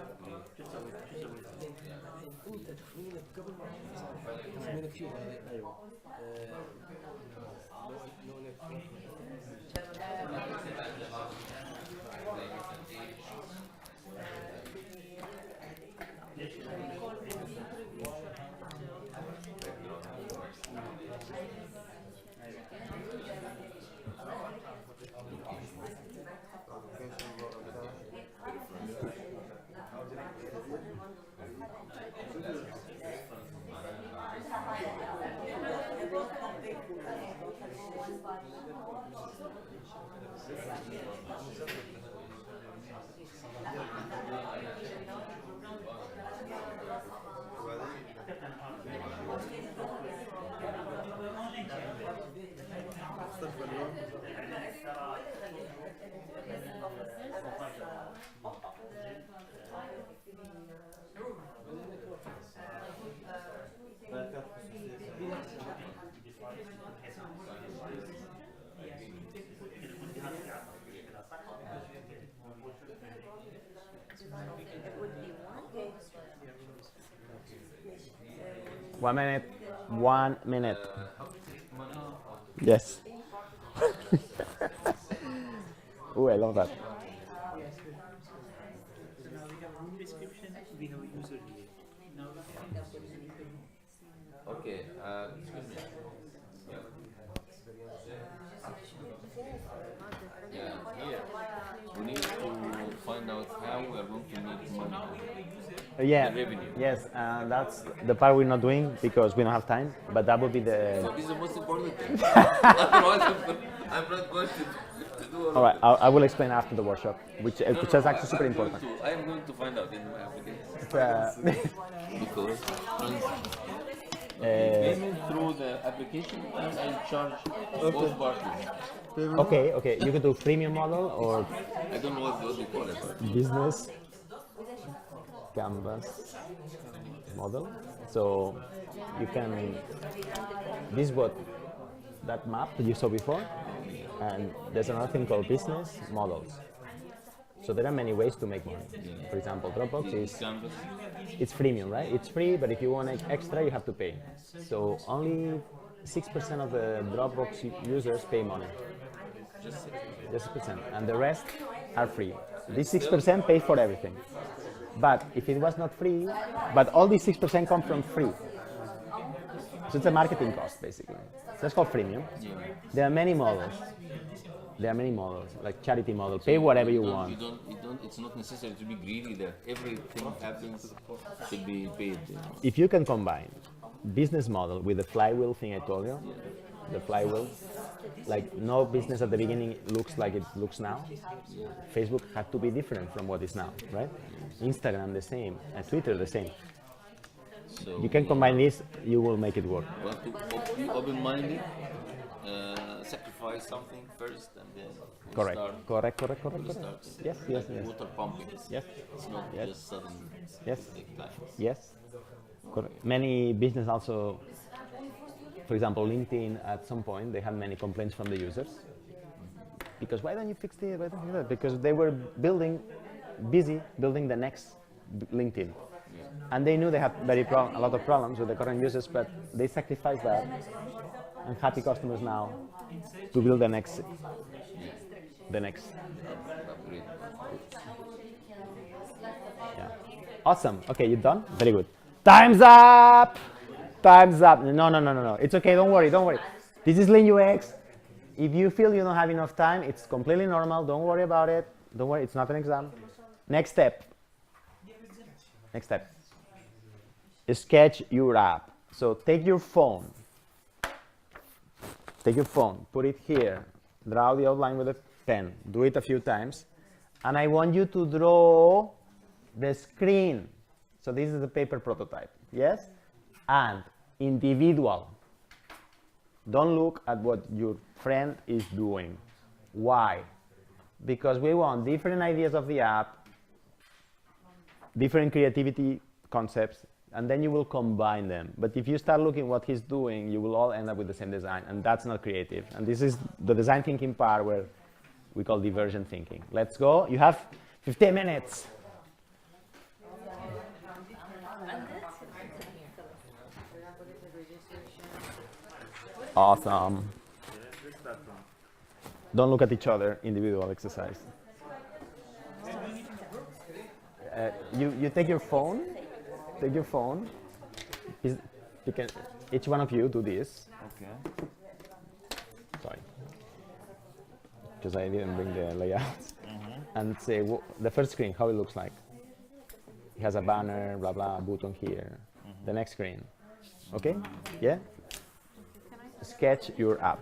One minute. 1 minute. Yes. Oh, I love that. So now we have room description, we have a user here. Now we can Okay, excuse me. Yeah, here we need to find out how we are going to make money. Yeah. The revenue. Yes, that's the part we're not doing because we don't have time. But that would be So the. this is the most important thing. Otherwise, I'm not going to do All right, I will explain after the workshop, which is actually super I'm going important. to- I am going to find out in my application. Because payment through the application and I charge both parties. Okay. You could do freemium model or I don't know what they call it. business canvas model. So you can. This is what that map that you saw before, and there's another thing called business models. So there are many ways to make money. For example, Dropbox is Canvas. it's freemium, right? It's free, but if you want extra, you have to pay. So only 6% of the Dropbox users pay money. Just Just 6%, and the rest are free. These 6% pay for everything. But if it was not free, but all these 6% come from free. So it's a marketing cost, basically. So that's called freemium. There are many models. Like charity model. Pay whatever you want. It's not necessary to be greedy that everything happens should be paid. If you can combine business model with the flywheel thing I told you, the flywheel, like no business at the beginning looks like it looks now. Facebook had to be different from what is now, right? Instagram the same, and Twitter the same. So You can combine this, you will make it work. we have to be open-minded, sacrifice something first, and then we Correct. start. Correct. We start Yes. water pumping. Yes. It's not Yes. just sudden Yes. big time. Yes. Correct. Many business also, for example, LinkedIn at some point they had many complaints from the users. Because why don't you fix this? Why don't you do that? Because they were busy building the next LinkedIn. And they knew they had a lot of problems with the current users, but they sacrificed that and happy customers now to build the next. Great. Yeah. Awesome. Okay, you done? Very good. Time's up. No. It's okay. Don't worry. This is Lean UX. If you feel you don't have enough time, it's completely normal. Don't worry about it. Don't worry. It's not an exam. Next step. Sketch your app. So take your phone, put it here, draw the outline with a pen, do it a few times, and I want you to draw the screen. So this is the paper prototype, yes? And individual. Don't look at what your friend is doing. Why? because we want different ideas of the app, different creativity concepts, and then you will combine them. But if you start looking what he's doing, you will all end up with the same design, and that's not creative. And this is the design thinking part where we call divergent thinking. Let's go. You have 15 minutes. Awesome. Don't look at each other, individual exercise. You take your phone. Take your phone. You can, each one of you do this. Okay. Sorry. Because I didn't bring the layouts. And say the first screen, how it looks like. It has a banner, blah, blah, button here. The next screen. Okay? Yeah? Sketch your app.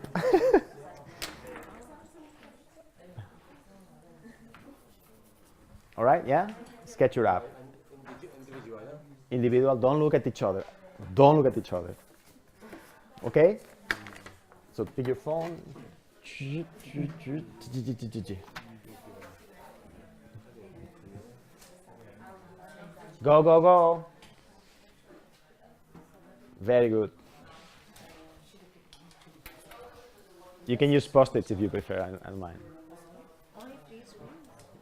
All right, yeah? Sketch your app. Individual, don't look at each other. Don't look at each other. Okay? So take your phone. Go, go, go. Very good. You can use post-its if you prefer, I don't mind.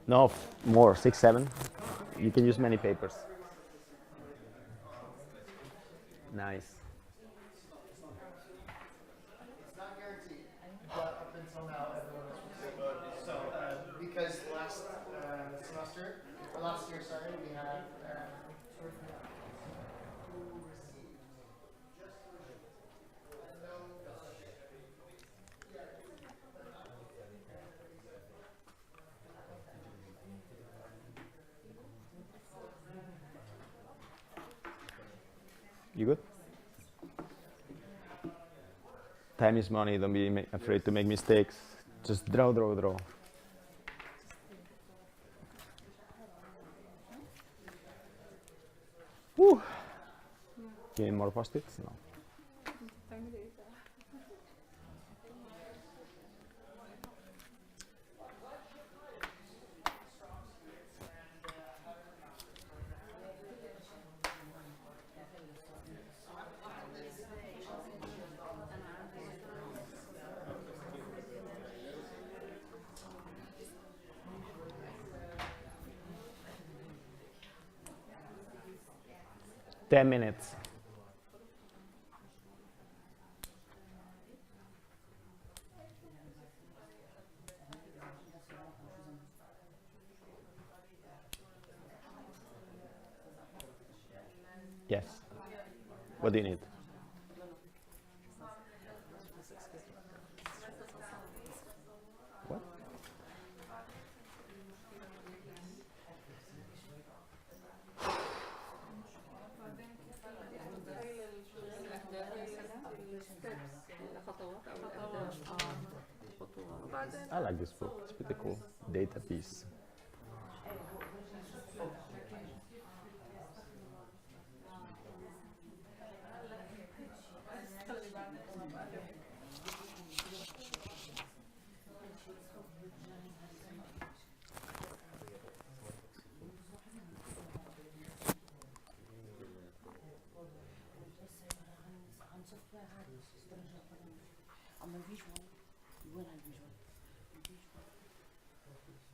No, more, 6, 7. You can use many papers. Nice. It's not guaranteed, but up until now, everyone is receiving. So, because last semester, or last year, sorry, we had who received. You good? Time is money. Don't be afraid to make mistakes. Just draw, draw, draw. Woo. You need more post-its? No. 10 minutes. Yes. What do you need? What? I like this book. It's pretty cool. Data piece.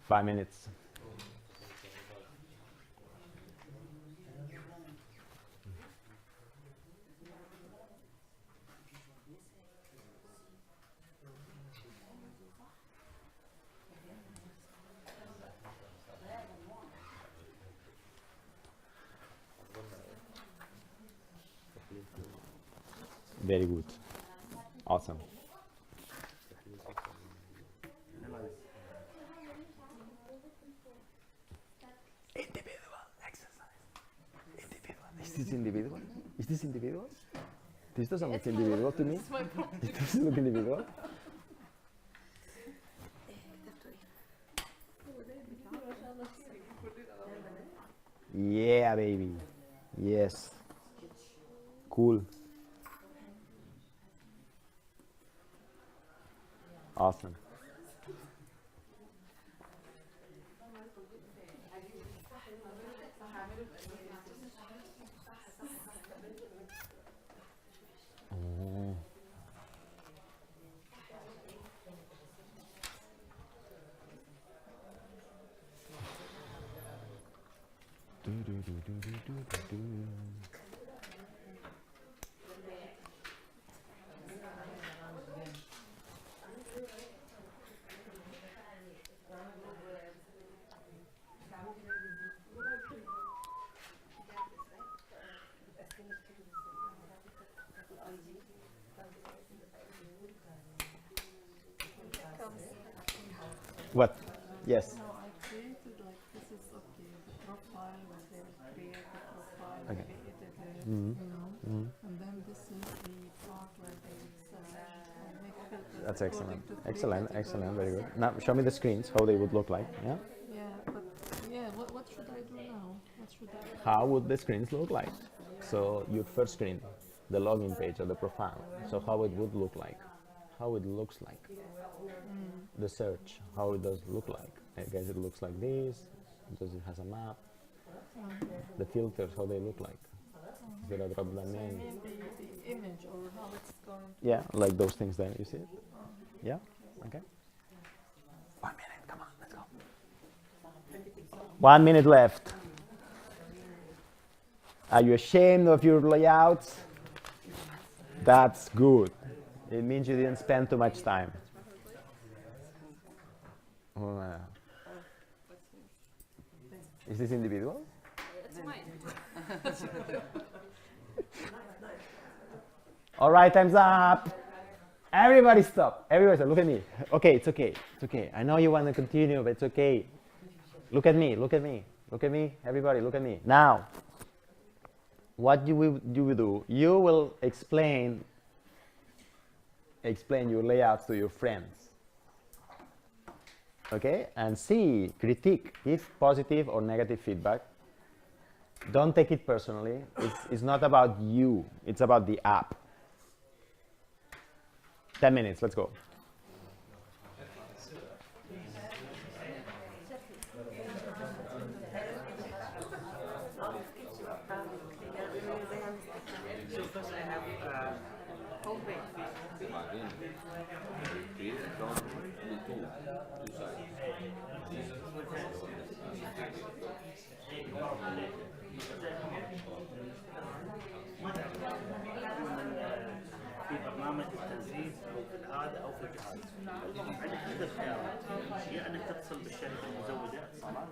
Five minutes. Very good. Awesome. Individual exercise. Individual. Is this individual? Is this individual? This doesn't look individual to me. It doesn't look individual. Yeah, baby. Yes. Cool. Awesome. Oh. Do, do, do, do, do, do, do, do. What? Yes. No, I created like this is okay, the profile when they create the profile, Okay. maybe edit it, Mhm. you know, Mhm. and then this is the part where they make filters. That's according excellent. to three Excellent, excellent, very good. categories. Now show me the screens, how they would look like. Yeah. Yeah, but yeah, what should I do now? What should I? How would the screens look like? So your first screen, the login page or the profile. So how it would look like, how it looks like. The search, how it does look like. I guess it looks like this. Does it has a map? The filters, how they look like. Is there a drop down So I menu? mean the image or how it's going to. Yeah, like those things there. You see it? Yeah. Okay. 1 minute. Come on, let's go. 1 minute left. Are you ashamed of your layouts? That's good. It means you didn't spend too much time. Wow. Is this individual? It's mine. All right, time's up. Everybody stop. Everybody stop. Look at me. Okay, it's okay. It's okay. I know you want to continue, but it's okay. Look at me. Look at me. Look at me. Everybody, look at me. Now, what you will do, you will explain your layouts to your friends. Okay? And see, critique, give positive or negative feedback. Don't take it personally. It's not about you. It's about the app. 10 minutes, let's go. So first I have homepage. بعدين create account two sides. في برنامج التنزيل او في العاده او في الجهاز. عندك عدة خيارات، يا انك تتصل بالشركه المزوده اتصالات.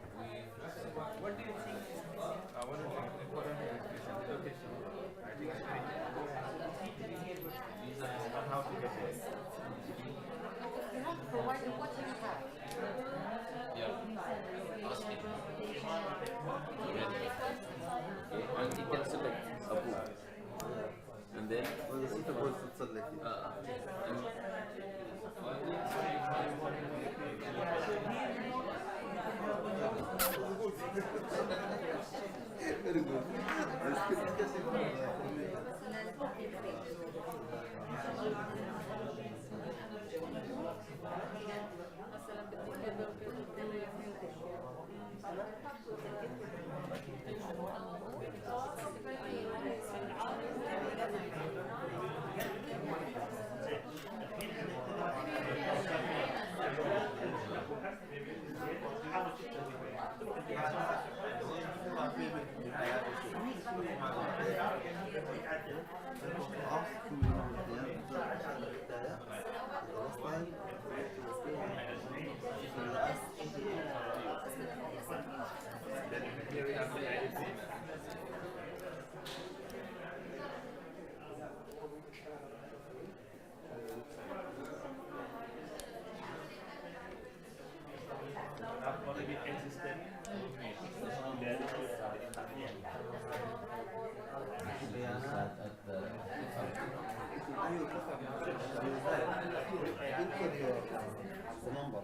What do you think? One of the important is location. I think it's very important. On how to get it. You have to provide what you have. And you can select approve. And then already existed. start at the نمبر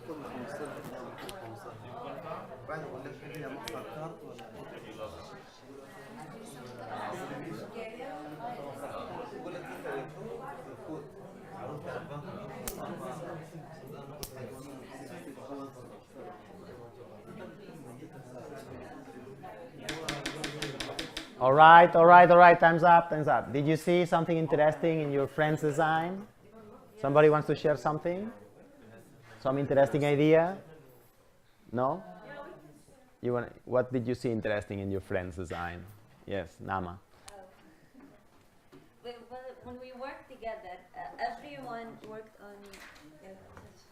كل 15 دقيقة 15 بعد يقول لك هي مقطع كارت ولا يقول لك كيف الكود عرفت على البنك All right, all right, all right. Time's up, time's up. Did you see something interesting in your friend's design? Somebody wants to share something? Some interesting idea? No? You want? What did you see interesting in your friend's design? Yes, Nama. When we worked together, everyone worked on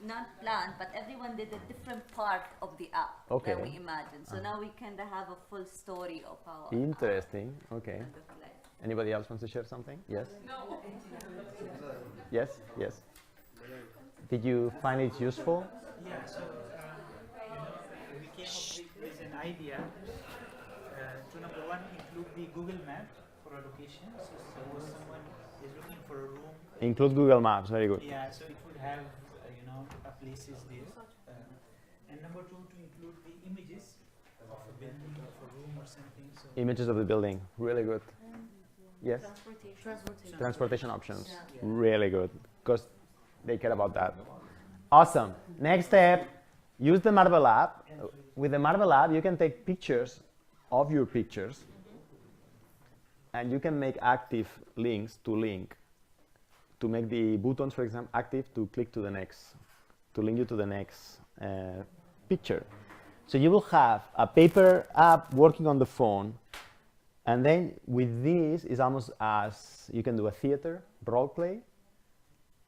not planned, but everyone did a different part of the app Okay. that we imagined. So now we kind of have a full story of how. Interesting. Okay. Kind of like. Anybody else wants to share something? Yes. No. Yes. Yes. Did you find it useful? Yeah. So we came up with an idea to number one include the Google Map for a location. So suppose someone is looking for a room. Include Google Maps. Very good. Yeah. So it would have places there. And number two, to include the images of a building, of a room or something. So Images of the building. Really good. Yes. Transportation options. Yeah. Really good. Because they care about that. Awesome. Next step, use the Marvel app. With the Marvel app, you can take pictures of your pictures and you can make active links to link, to make the buttons, for example, active to click to the next, to link you to the next picture. So you will have a paper app working on the phone, and then with this is almost as you can do a theater role play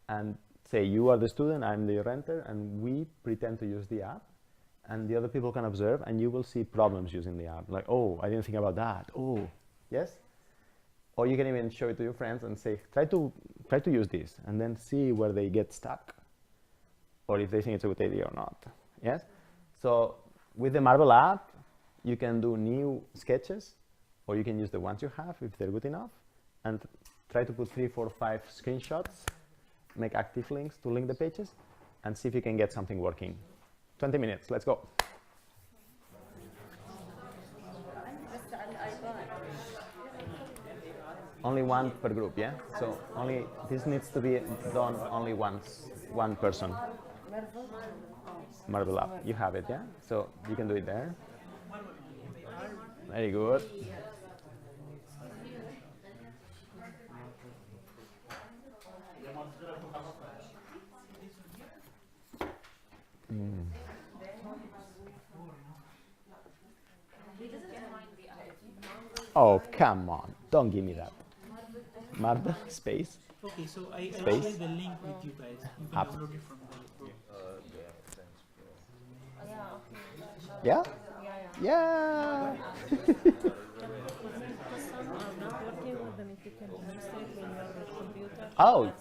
and say you are the student, I'm the renter, and we pretend to use the app, and the other people can observe, and you will see problems using the app. Like, oh, I didn't think about that. Oh, yes? Or you can even show it to your friends and say, try to use this, and then see where they get stuck, or if they think it's a good idea or not. Yes? So with the Marvel app, you can do new sketches, or you can use the ones you have if they're good enough, and try to put 3, 4, 5 screenshots, make active links to link the pages, and see if you can get something working. 20 minutes, let's go. Only one per group, yeah? So only, this needs to be done only once, one person. Marvel app, you have it, yeah? So you can do it there. Very good. Oh, come on. Don't give me that. Marble, space. Okay, so I Space. share the link with you guys. You can App. download it from the group. Yeah? Yeah. Oh.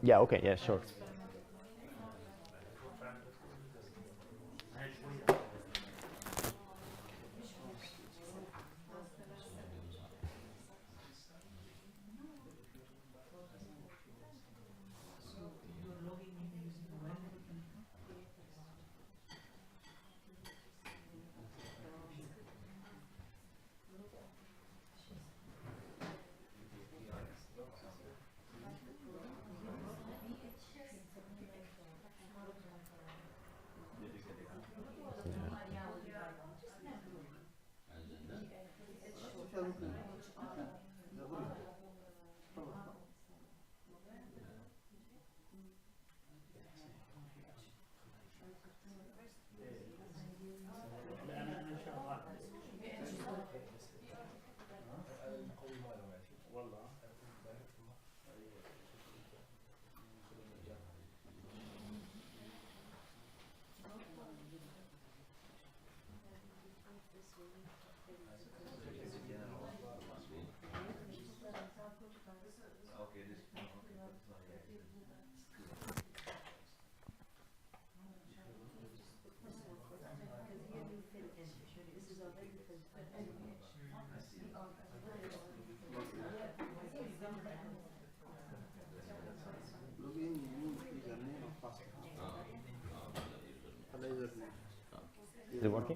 Yeah, okay, yeah, sure.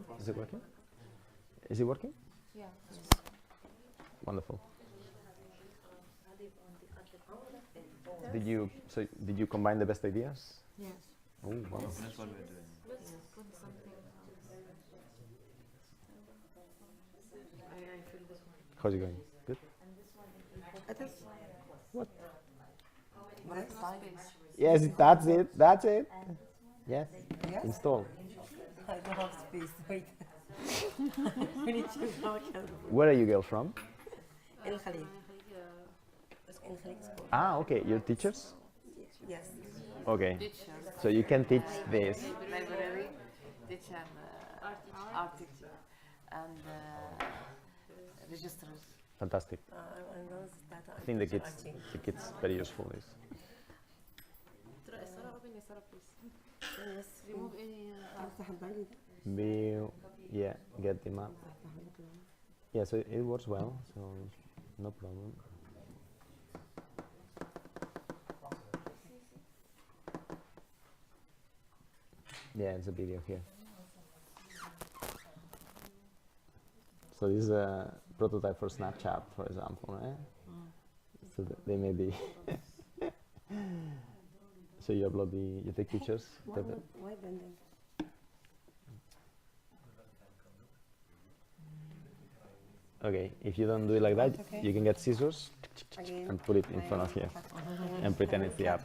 working? Is it working? Is it working? Yeah. Wonderful. Did you combine the best ideas? Yes. Oh, wow. That's what we're doing. Let's put something I feel this one. How's it going? Good? It is. What? Right side. Yes, that's it. That's it. Yes. Yes? Install. I don't have space. Wait. We need to know. Where are you girls from? El Khalid. El Khalid school. Ah, okay. You're teachers? Yes. Okay. So you can teach this. Library, teach and art teacher, and registers. Fantastic. I know that I think the kids very useful this. Yes. Remove any. Yeah, get them up. Yeah, so it works well, so no problem. Yeah, it's a video here. So this is a prototype for Snapchat, for example, right? So they may be. So you upload you take pictures. Why bending? Okay, if you don't do it like that, Okay. you can get scissors Again. and put it in front of here and pretend it's the app.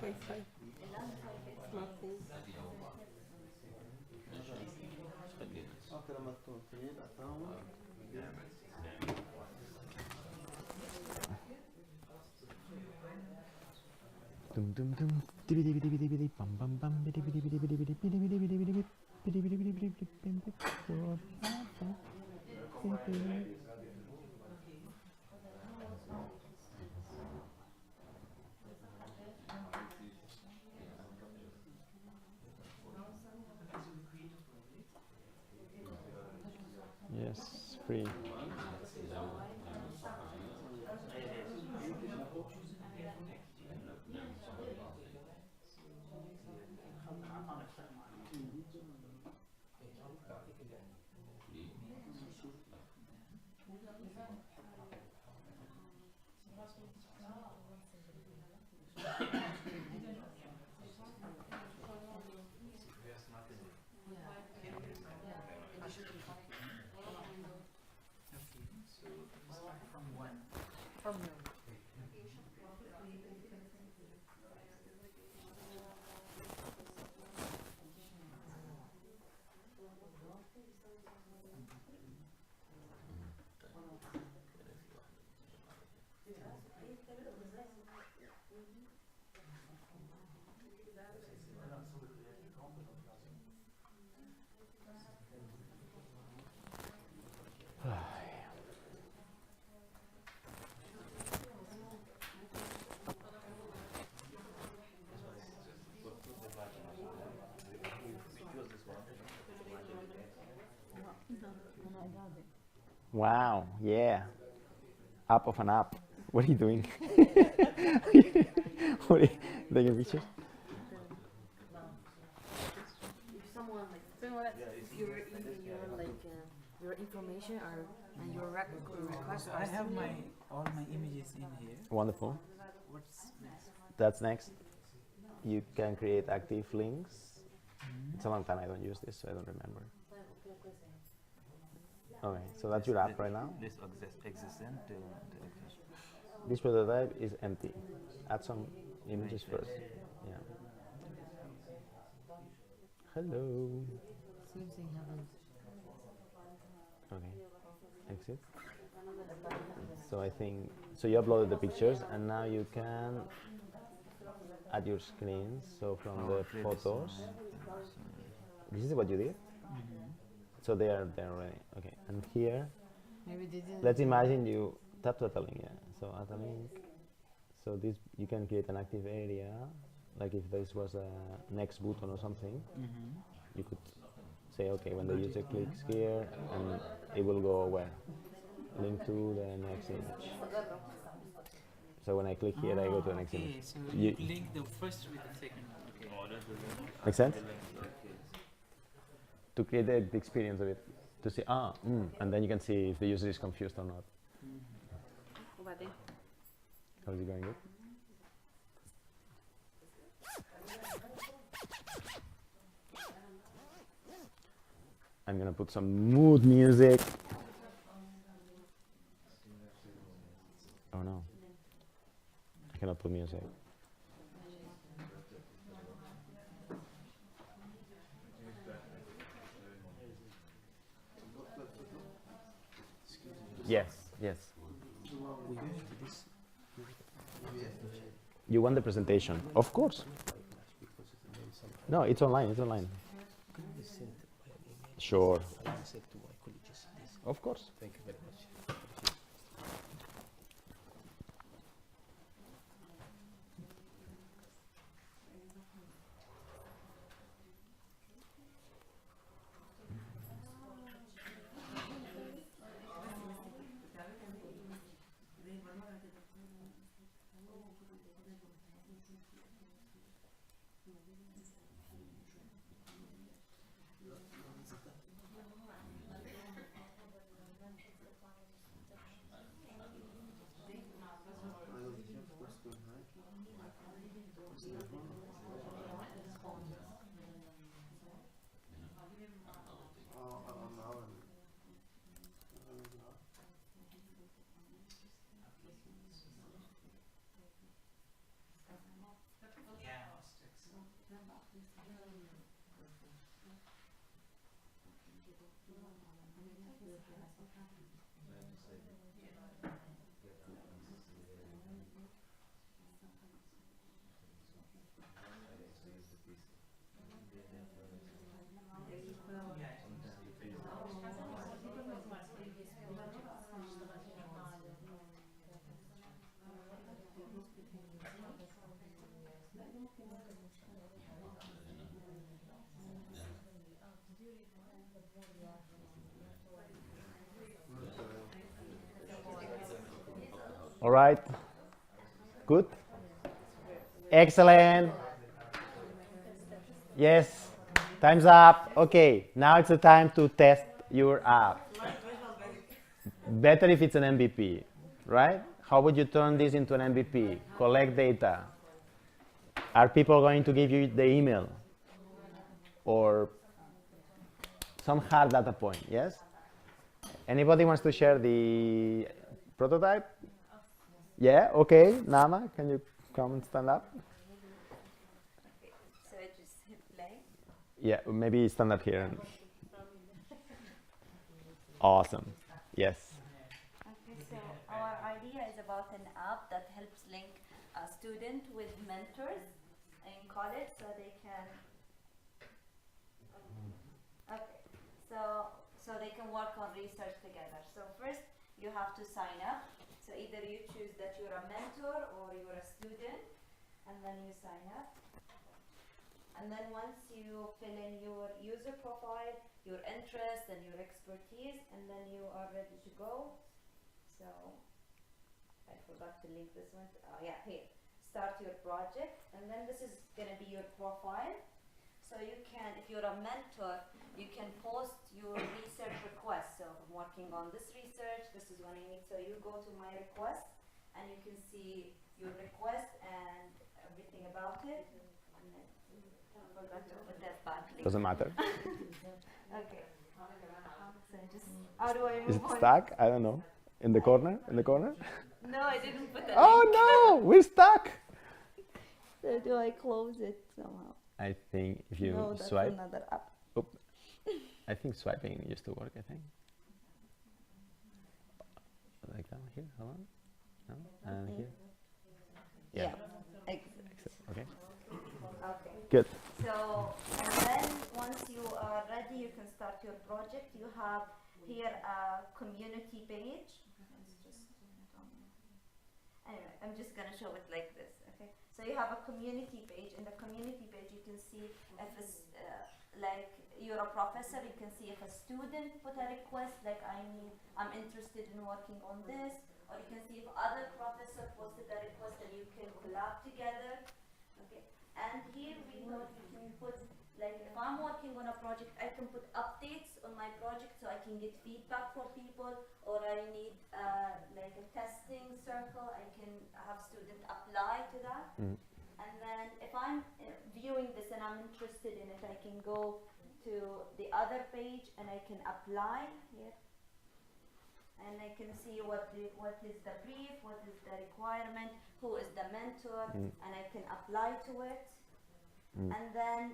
Dum dum dum. Dibi dibi dibi dibi dibi. Bam bam bam. Bidi bidi bidi bidi bidi. Bidi bidi bidi bidi bidi. Bidi bidi bidi bidi bidi. Bim bim. Yes, free. From you. Wow, yeah. App of an app. What are you doing? What are you taking pictures? If someone if you're using your information or and your request. I have all my images in here. Wonderful. What's next? That's next. You can create active links. It's a long time I don't use this, so I don't remember. Okay, so that's your app right now. This existent This prototype is empty. Add some images first. Yeah. Hello. Same thing happens. Okay. Exit. So I think you uploaded the pictures and now you can add your screens. So from the photos, this is what you did. So they are there already. Okay, and here, Maybe they didn't. let's imagine you tap to add a link. Yeah. So add a link. So this you can create an active area, like if this was a next button or something, you could say, okay, when the user clicks here, and it will go where? Link to the next image. So when I click here, I go to the next Okay, image. so You- you link the first with the second one. Okay. Make sense? To create the experience of it. to see, and then you can see if the user is confused or not. وبعدين How is it going? Good? I'm gonna put some mood music. Oh no, I cannot put music. Yes, yes. You want the presentation? Of course. No, it's online, it's online. Sure. Of course. Thank you very much. All right. Good. Excellent. Yes. Time's up. Okay. Now it's the time to test your app. Better if it's an MVP, right? How would you turn this into an MVP? Collect data. Are people going to give you the email? Or some hard data point, yes? Anybody wants to share the prototype? Yeah, okay. Nama, can you come and stand up? Okay, so I just hit play. Yeah, maybe stand up here. Awesome. Yes. Okay, so our idea is about an app that helps link a student with mentors in college so they can so they can work on research together. So first you have to sign up. So either you choose that you're a mentor or you're a student, and then you sign up. And then once you fill in your user profile, your interests and your expertise, and then you are ready to go. So I forgot to link this one. Yeah, here. Start your project, and then this is going to be your profile. So you can, if you're a mentor, you can post your research request. So I'm working on this research, this is what I need. So you go to my request, and you can see your request and everything about it. And then I forgot to put that back. Doesn't matter. Okay. So just, how do I move Is it on? stuck? I don't know. In the corner? In the corner? No, I didn't put that. Oh no! We're stuck! So do I close it somehow? I think if you No, that's swipe. another app. Oop. I think swiping used to work, I think. Like that, here, hold on. No? And here. Yeah. Okay. Okay. Good. So, and then once you are ready, you can start your project. You have here a community page. Anyway, I'm just going to show it like this, okay? So you have a community page. In the community page, you can see if it's, like you're a professor, you can see if a student put a request, like I'm interested in working on this, or you can see if other professor posted a request and you can collab together, okay? And here we know you can put like if I'm working on a project, I can put updates on my project so I can get feedback from people, or I need like a testing circle, I can have students apply to that. And then if I'm viewing this and I'm interested in it, I can go to the other page and I can apply here. And I can see what is the brief, what is the requirement, who is the mentor, and I can apply to it. And then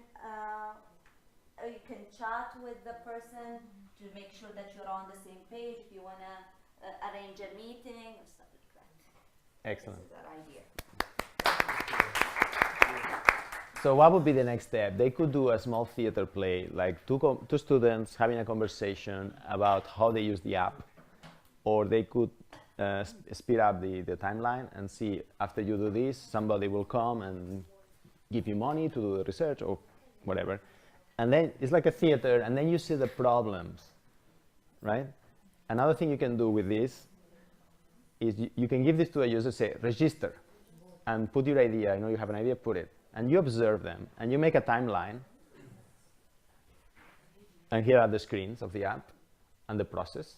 you can chat with the person to make sure that you're on the same page if you want to arrange a meeting or stuff like that. Excellent. This is our idea. So what would be the next step? They could do a small theater play, like two students having a conversation about how they use the app, or they could speed up the timeline and see, after you do this, somebody will come and give you money to do the research or whatever. And then it's like a theater, and then you see the problems, right? Another thing you can do with this is you can give this to a user, say, register, and put your idea. I know you have an idea, put it. And you observe them, and you make a timeline. And here are the screens of the app and the process.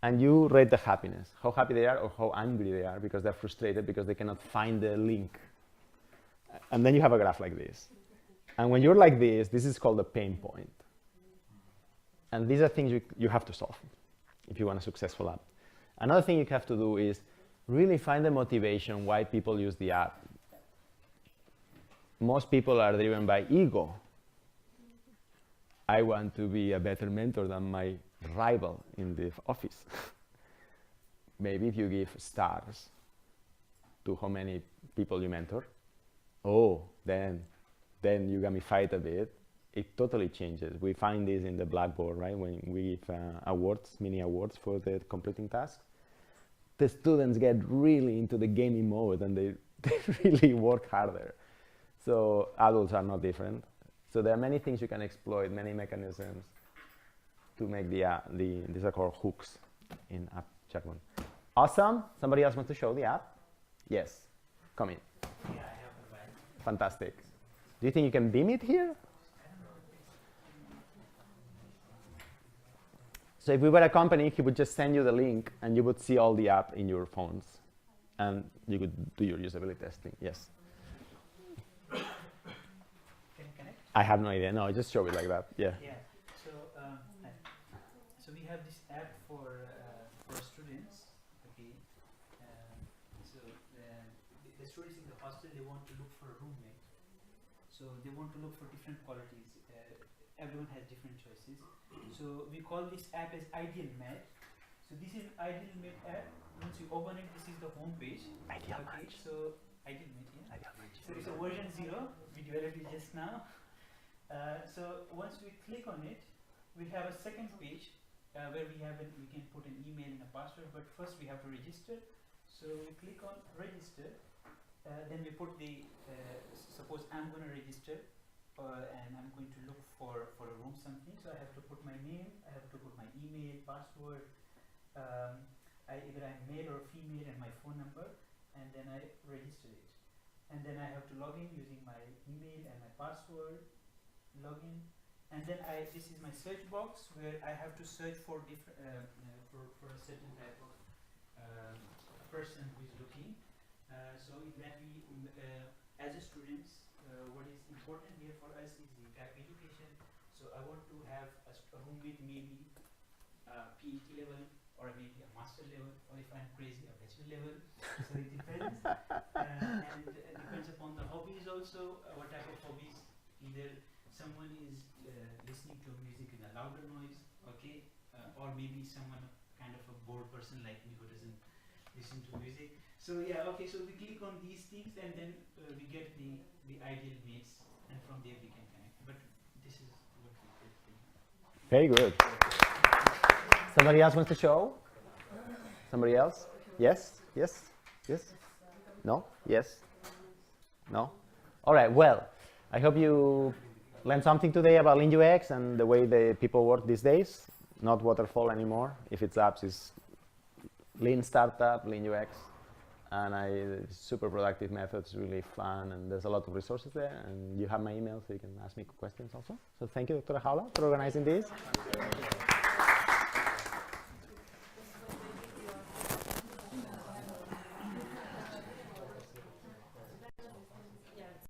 And you rate the happiness, how happy they are or how angry they are because they're frustrated because they cannot find the link. And then you have a graph like this. And when you're like this is called a pain point. And these are things you have to solve if you want a successful app. Another thing you have to do is really find the motivation why people use the app. Most people are driven by ego. I want to be a better mentor than my rival in the office. Maybe if you give stars to how many people you mentor, then you got me fight a bit. It totally changes. We find this in the Blackboard, right? When we give awards, mini awards for the completing tasks, the students get really into the gaming mode and they really work harder. So adults are not different. So there are many things you can exploit, many mechanisms to make these are called hooks in app checkpoint. Awesome. Somebody else wants to show the app? Yes. Come in. Yeah, I have the bag. Fantastic. Do you think you can beam it here? So if we were a company, he would just send you the link and you would see all the app in your phones and you could do your usability testing. Yes. Can you connect? I have no idea. No, just show it like that. Yeah. Yeah. So we have this app for students. Okay. So the students in the hostel, they want to look for a roommate. So they want to look for different qualities. Everyone has different choices. So we call this app as Ideal Match. So this is Ideal Match app. Once you open it, this is the home page. Ideal Match. So Ideal Match, yeah. Ideal Match. So it's a version 0. We developed it just now. So once we click on it, we have a second page where we can put an email and a password. But first we have to register. So we click on register. Then we put the suppose I'm going to register. And I'm going to look for a room something, so I have to put my name, I have to put my email, password, either I'm male or female, and my phone number, and then I register it. And then I have to log in using my email and my password, login, and then this is my search box where I have to search for different for a certain type of person who is looking. So that we as a students. What is important here for us is the type education. So I want to have a roommate, maybe PhD level, or maybe a master level, or if I'm crazy, a bachelor level. So it depends. And it depends upon the hobbies also, what type of hobbies. Either someone is listening to music in a louder noise, okay, or maybe someone kind of a bored person like me who doesn't listen to music. So yeah, okay, so we click on these things and then we get the ideal mates, and from there we can connect. But this is what we did. Very good. Somebody else wants to show? Somebody else? Yes? Yes? Yes? No? Yes? No? All right, well, I hope you learned something today about Lean UX and the way the people work these days. Not waterfall anymore. If it's apps, it's Lean Startup, Lean UX. and it's super productive methods, really fun, and there's a lot of resources there. And you have my email, so you can ask me questions also. So thank you, Dr. Jaula, for organizing this.